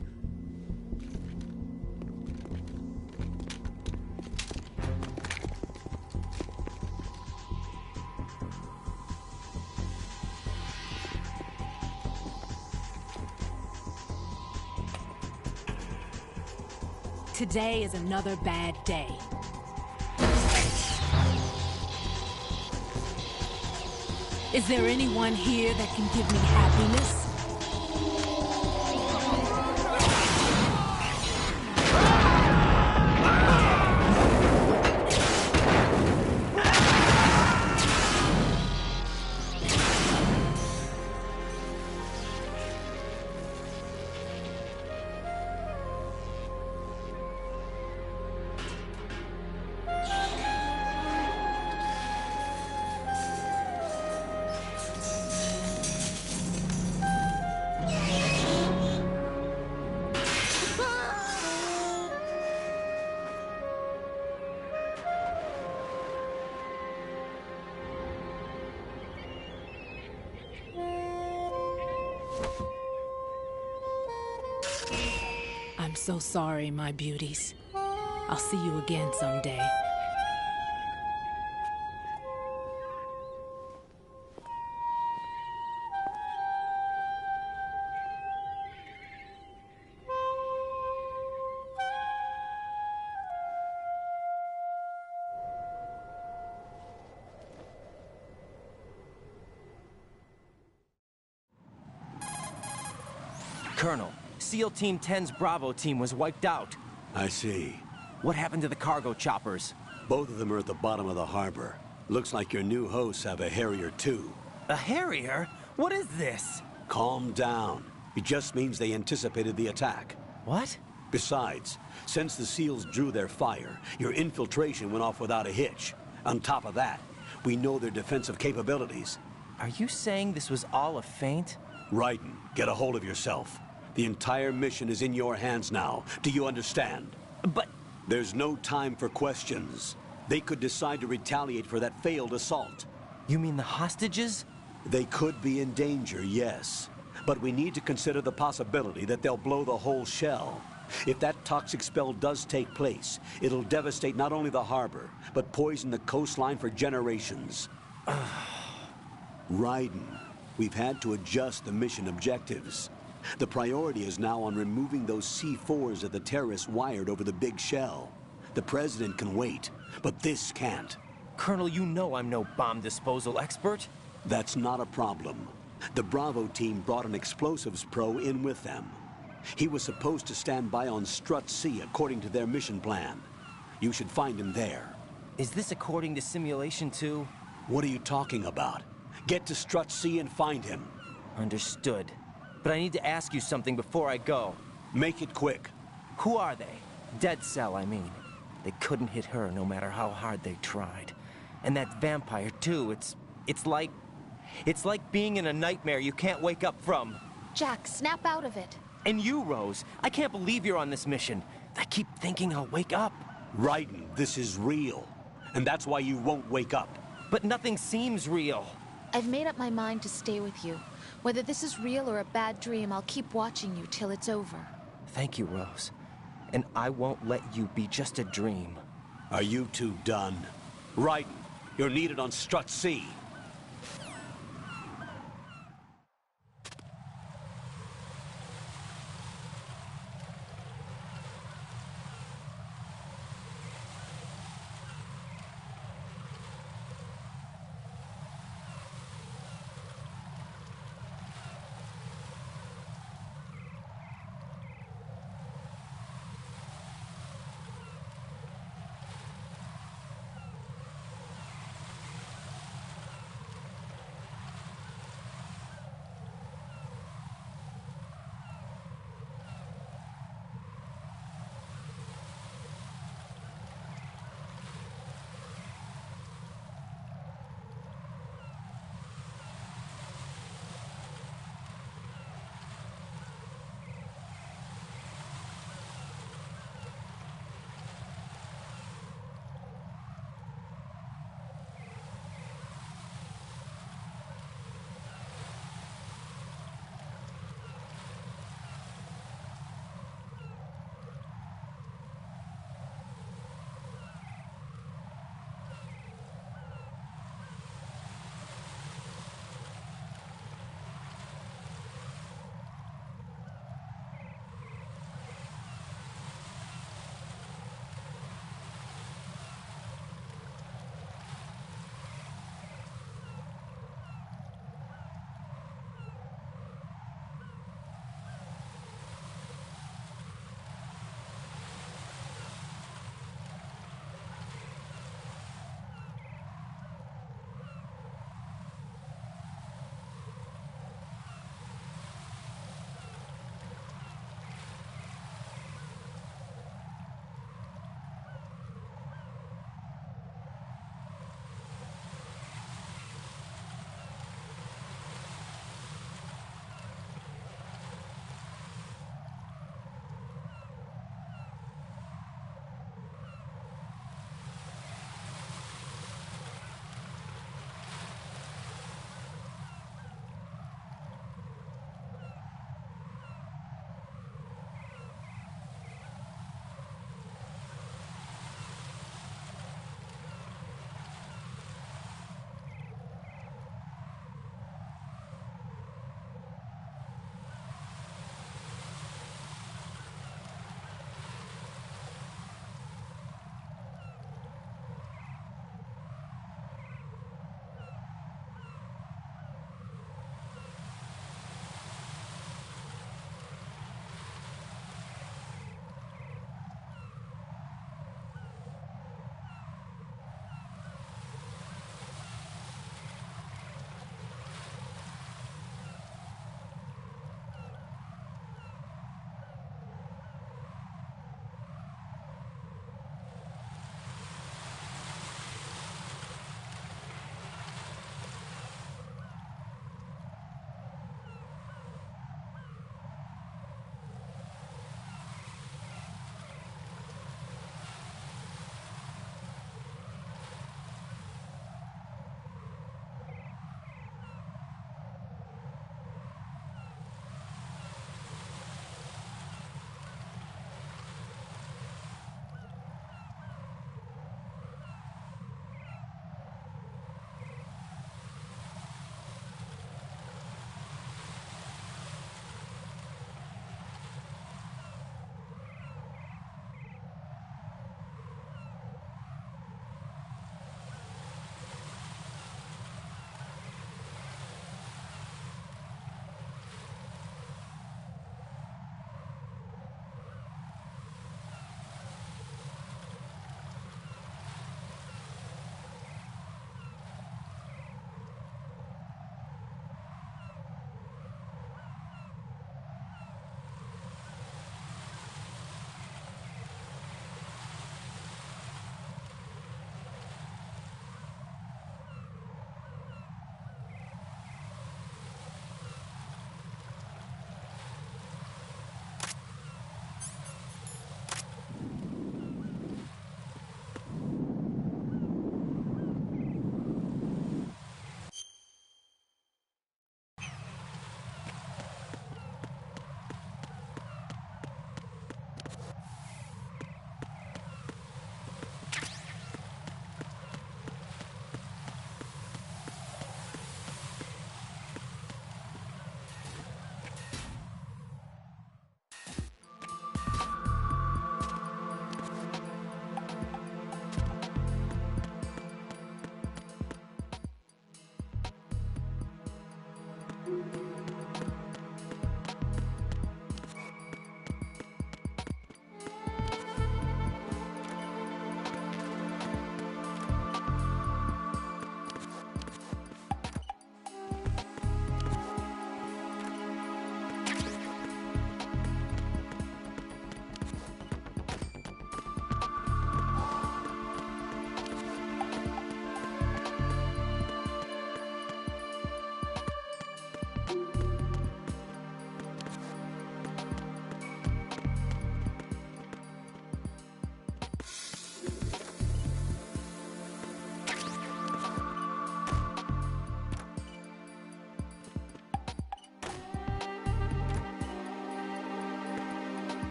Today is another bad day. Is there anyone here that can give me happiness? I'm so sorry, my beauties. I'll see you again someday. Colonel, SEAL Team 10's Bravo team was wiped out. I see. What happened to the cargo choppers? Both of them are at the bottom of the harbor. Looks like your new hosts have a Harrier too. A Harrier? What is this? Calm down. It just means they anticipated the attack. What? Besides, since the SEALs drew their fire, your infiltration went off without a hitch. On top of that, we know their defensive capabilities. Are you saying this was all a feint? Raiden, get a hold of yourself. The entire mission is in your hands now. Do you understand? But... There's no time for questions. They could decide to retaliate for that failed assault. You mean the hostages? They could be in danger, yes. But we need to consider the possibility that they'll blow the whole shell. If that toxic spell does take place, it'll devastate not only the harbor, but poison the coastline for generations. Raiden, we've had to adjust the mission objectives. The priority is now on removing those C4s that the terrorists wired over the big shell. The president can wait, but this can't. Colonel, you know I'm no bomb disposal expert. That's not a problem. The Bravo team brought an explosives pro in with them. He was supposed to stand by on Strut C according to their mission plan. You should find him there. Is this according to Simulation 2? What are you talking about? Get to Strut C and find him. Understood. But I need to ask you something before I go. Make it quick. Who are they? Dead Cell, I mean. They couldn't hit her no matter how hard they tried. And that vampire, too, it's like being in a nightmare you can't wake up from. Jack, snap out of it. And you, Rose, I can't believe you're on this mission. I keep thinking I'll wake up. Raiden, this is real. And that's why you won't wake up. But nothing seems real. I've made up my mind to stay with you. Whether this is real or a bad dream, I'll keep watching you till it's over. Thank you, Rose. And I won't let you be just a dream. Are you two done? Raiden, you're needed on Strut C.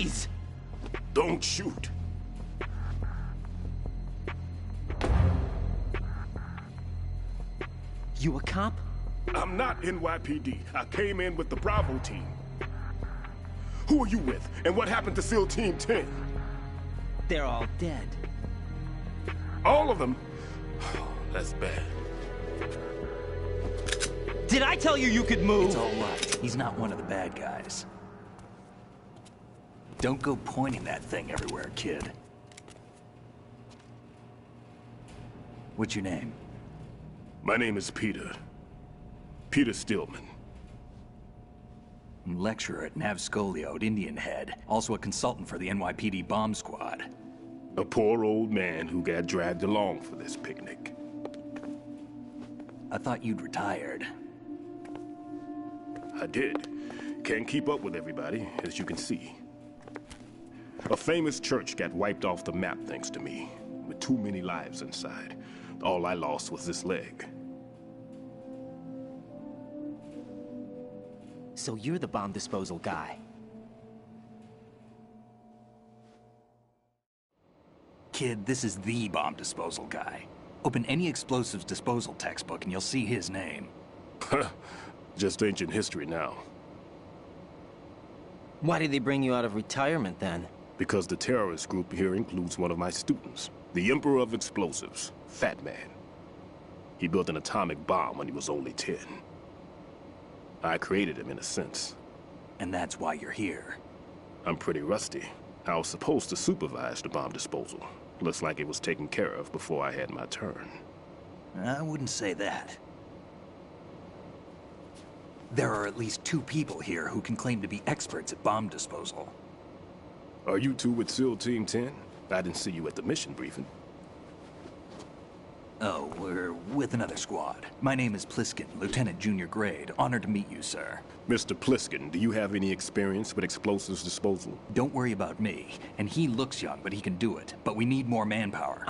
Please! Don't shoot. You a cop? I'm not NYPD. I came in with the Bravo team. Who are you with? And what happened to SEAL Team 10? They're all dead. All of them? That's bad. Did I tell you you could move? It's all right. He's not one of the bad guys. Don't go pointing that thing everywhere, kid. What's your name? My name is Peter. Peter Stillman. Lecturer at Navscolio at Indian Head. Also a consultant for the NYPD bomb squad. A poor old man who got dragged along for this picnic. I thought you'd retired. I did. Can't keep up with everybody, as you can see. A famous church got wiped off the map thanks to me, with too many lives inside. All I lost was this leg. So you're the bomb disposal guy. Kid, this is the bomb disposal guy. Open any explosives disposal textbook and you'll see his name. Just ancient history now. Why did they bring you out of retirement then? Because the terrorist group here includes one of my students, the Emperor of Explosives, Fat Man. He built an atomic bomb when he was only 10. I created him in a sense. And that's why you're here. I'm pretty rusty. I was supposed to supervise the bomb disposal. Looks like it was taken care of before I had my turn. I wouldn't say that. There are at least 2 people here who can claim to be experts at bomb disposal. Are you two with SEAL Team 10? I didn't see you at the mission briefing. Oh, we're with another squad. My name is Pliskin, Lieutenant Junior Grade. Honored to meet you, sir. Mr. Pliskin, do you have any experience with explosives disposal? Don't worry about me. And he looks young, but he can do it. But we need more manpower.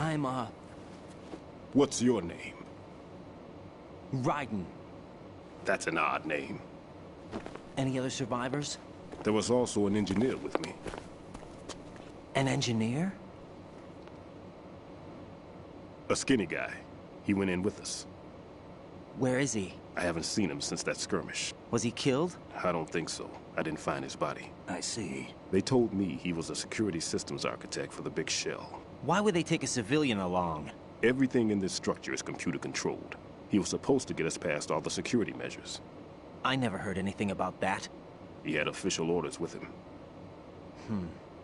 What's your name? Raiden. That's an odd name. Any other survivors? There was also an engineer with me. An engineer? A skinny guy. He went in with us. Where is he? I haven't seen him since that skirmish. Was he killed? I don't think so. I didn't find his body. I see. They told me he was a security systems architect for the big shell. Why would they take a civilian along? Everything in this structure is computer controlled. He was supposed to get us past all the security measures. I never heard anything about that. He had official orders with him.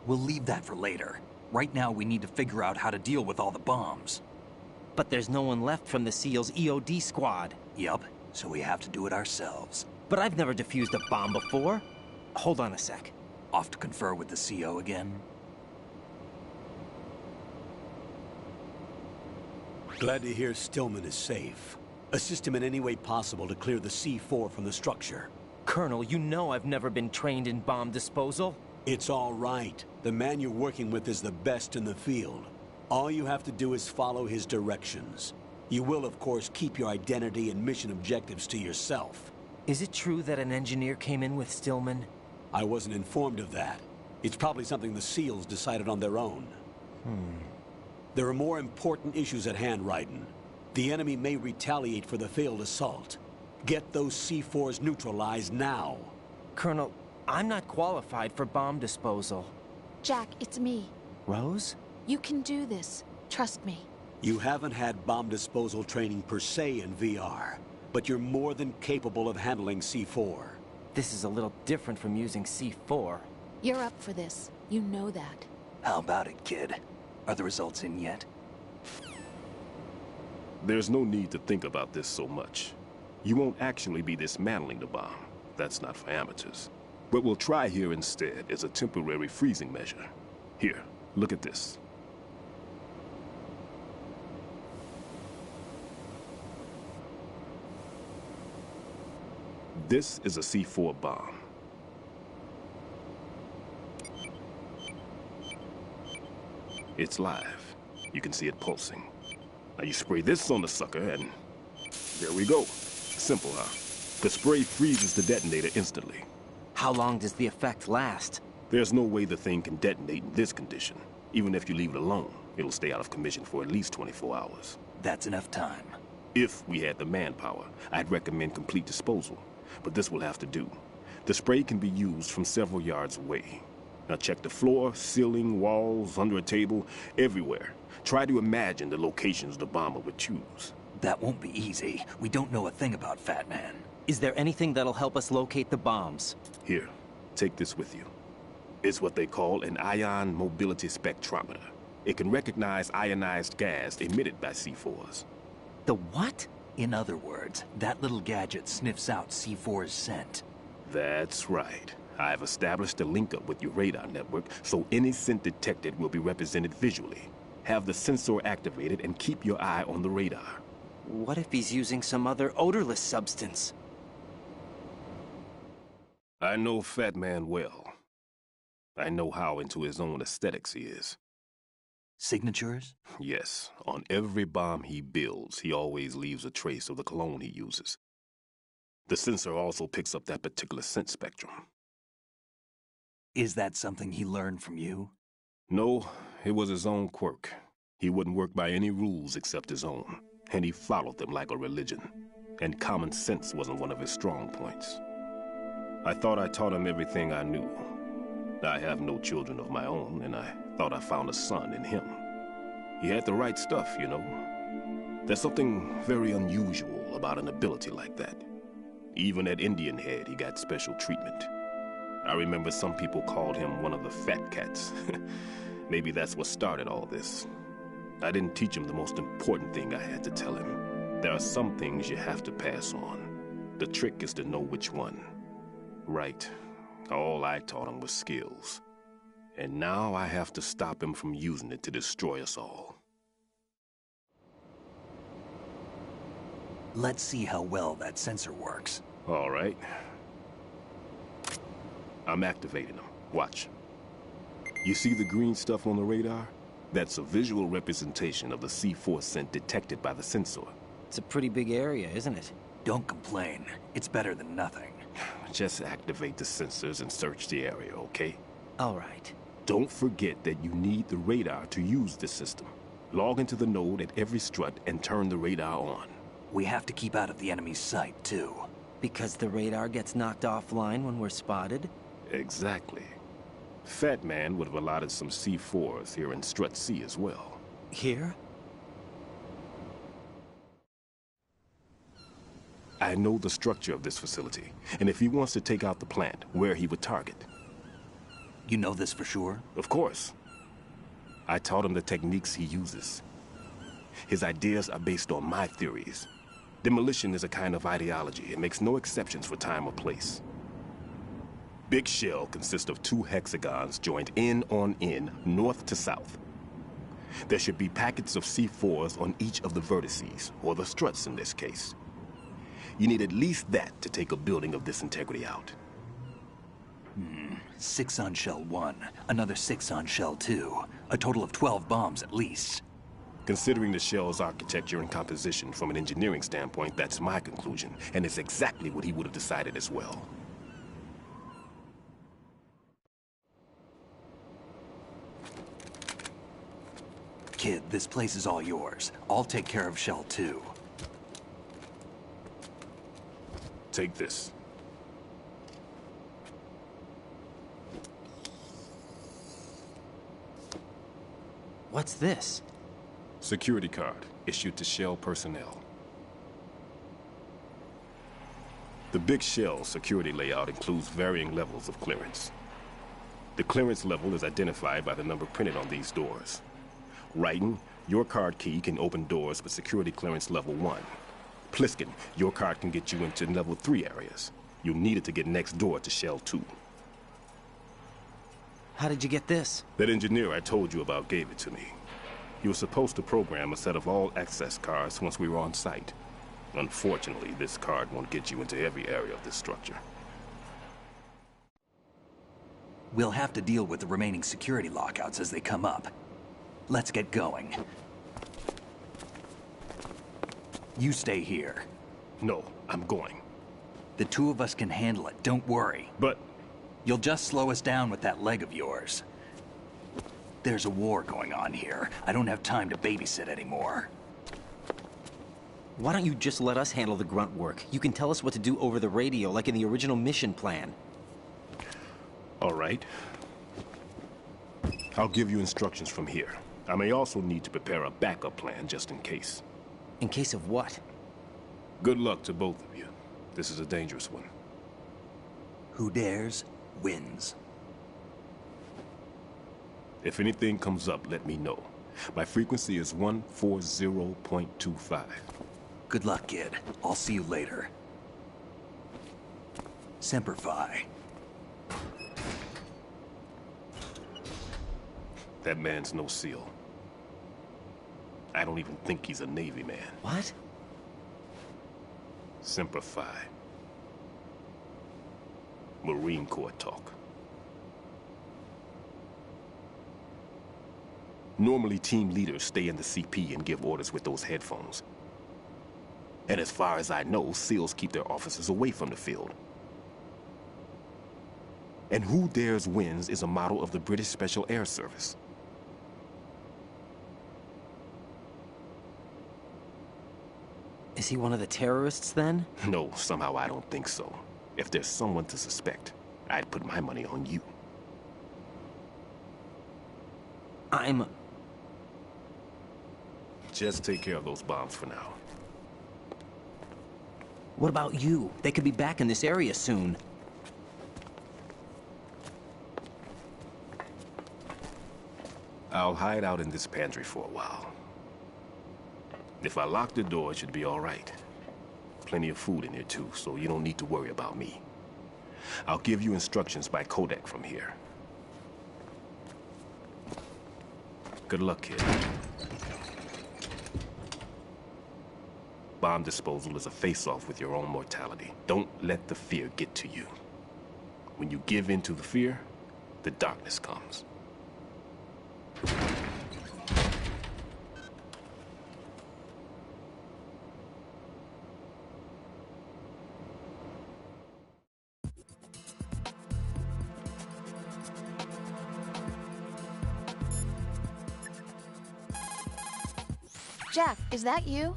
We'll leave that for later. Right now, we need to figure out how to deal with all the bombs. But there's no one left from the SEAL's EOD squad. Yup, so we have to do it ourselves. But I've never defused a bomb before. Hold on a sec. Off to confer with the CO again? Glad to hear Stillman is safe. Assist him in any way possible to clear the C4 from the structure. Colonel, you know I've never been trained in bomb disposal. It's all right. The man you're working with is the best in the field. All you have to do is follow his directions. You will, of course, keep your identity and mission objectives to yourself. Is it true that an engineer came in with Stillman? I wasn't informed of that. It's probably something the SEALs decided on their own. There are more important issues at hand, Raiden. The enemy may retaliate for the failed assault. Get those C4s neutralized now. Colonel, I'm not qualified for bomb disposal. Jack, it's me. Rose? You can do this. Trust me. You haven't had bomb disposal training per se in VR, but you're more than capable of handling C4. This is a little different from using C4. You're up for this. You know that. How about it, kid? Are the results in yet? There's no need to think about this so much. You won't actually be dismantling the bomb. That's not for amateurs. What we'll try here instead is a temporary freezing measure. Here, look at this. This is a C4 bomb. It's live. You can see it pulsing. Now you spray this on the sucker and there we go. Simple, huh? The spray freezes the detonator instantly. How long does the effect last? There's no way the thing can detonate in this condition. Even if you leave it alone, it'll stay out of commission for at least 24 hours. That's enough time. If we had the manpower, I'd recommend complete disposal. But this will have to do. The spray can be used from several yards away. Now check the floor, ceiling, walls, under a table, everywhere. Try to imagine the locations the bomber would choose. That won't be easy. We don't know a thing about Fat Man. Is there anything that'll help us locate the bombs? Here, take this with you. It's what they call an ion mobility spectrometer. It can recognize ionized gas emitted by C4s. The what? In other words, that little gadget sniffs out C4's scent. That's right. I've established a link-up with your radar network, so any scent detected will be represented visually. Have the sensor activated and keep your eye on the radar. What if he's using some other odorless substance? I know Fat Man well. I know how into his own aesthetics he is. Signatures? Yes. On every bomb he builds, he always leaves a trace of the cologne he uses. The sensor also picks up that particular scent spectrum. Is that something he learned from you? No, it was his own quirk. He wouldn't work by any rules except his own, and he followed them like a religion. And common sense wasn't one of his strong points. I thought I taught him everything I knew. I have no children of my own, and I thought I found a son in him. He had the right stuff, you know. There's something very unusual about an ability like that. Even at Indian Head, he got special treatment. I remember some people called him one of the fat cats. Maybe that's what started all this. I didn't teach him the most important thing I had to tell him. There are some things you have to pass on. The trick is to know which one. Right. All I taught him was skills. And now I have to stop him from using it to destroy us all. Let's see how well that sensor works. All right. I'm activating them. Watch. You see the green stuff on the radar? That's a visual representation of the C4 scent detected by the sensor. It's a pretty big area, isn't it? Don't complain. It's better than nothing. Just activate the sensors and search the area, okay? All right. Don't forget that you need the radar to use this system. Log into the node at every strut and turn the radar on. We have to keep out of the enemy's sight, too. Because the radar gets knocked offline when we're spotted? Exactly. Fat Man would have allotted some C4s here in Strut C as well. Here? I know the structure of this facility, and if he wants to take out the plant, where he would target. You know this for sure? Of course. I taught him the techniques he uses. His ideas are based on my theories. Demolition is a kind of ideology. It makes no exceptions for time or place. Big shell consists of 2 hexagons joined end on end, north to south. There should be packets of C4s on each of the vertices, or the struts in this case. You need at least that to take a building of this integrity out. 6 on shell 1, another 6 on shell 2. A total of 12 bombs at least. Considering the shell's architecture and composition from an engineering standpoint, that's my conclusion, and it's exactly what he would have decided as well. Kid, this place is all yours. I'll take care of shell 2. Take this. What's this? Security card, issued to Shell personnel. The Big Shell security layout includes varying levels of clearance. The clearance level is identified by the number printed on these doors. Writing, your card key can open doors with security clearance level 1. Pliskin, your card can get you into level 3 areas. You'll need it to get next door to Shell 2. How did you get this? That engineer I told you about gave it to me. He was supposed to program a set of all access cards once we were on site. Unfortunately, this card won't get you into every area of this structure. We'll have to deal with the remaining security lockouts as they come up. Let's get going. You stay here. No, I'm going. The 2 of us can handle it, don't worry. But... You'll just slow us down with that leg of yours. There's a war going on here. I don't have time to babysit anymore. Why don't you just let us handle the grunt work? You can tell us what to do over the radio, like in the original mission plan. All right. I'll give you instructions from here. I may also need to prepare a backup plan just in case. In case of what? Good luck to both of you. This is a dangerous one. Who dares, wins. If anything comes up, let me know. My frequency is 140.25. Good luck, kid. I'll see you later. Semper Fi. That man's no SEAL. I don't even think he's a Navy man. What? Semper Fi. Marine Corps talk. Normally, team leaders stay in the CP and give orders with those headphones. And as far as I know, SEALs keep their officers away from the field. And Who Dares Wins is a model of the British Special Air Service. Is he one of the terrorists, then? No, somehow I don't think so. If there's someone to suspect, I'd put my money on you. Just take care of those bombs for now. What about you? They could be back in this area soon. I'll hide out in this pantry for a while. If I lock the door, it should be all right. Plenty of food in here too, so you don't need to worry about me. I'll give you instructions by codec from here. Good luck, kid. Bomb disposal is a face-off with your own mortality. Don't let the fear get to you. When you give in to the fear, the darkness comes. Jack, is that you?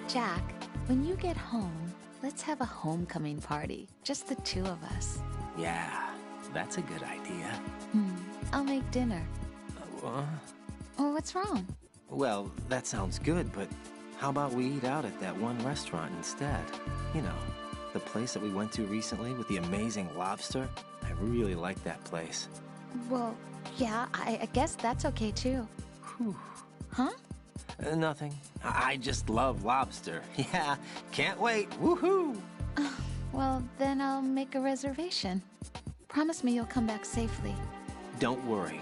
Jack, when you get home, let's have a homecoming party. Just the two of us. Yeah, that's a good idea. I'll make dinner. What? Oh, what's wrong? Well, that sounds good, but how about we eat out at that one restaurant instead? You know, the place that we went to recently with the amazing lobster. I really like that place. Well, yeah, I guess that's okay too. Whew. Huh? Nothing. I just love lobster. Yeah, can't wait. Woohoo! Well, then I'll make a reservation. Promise me you'll come back safely. Don't worry.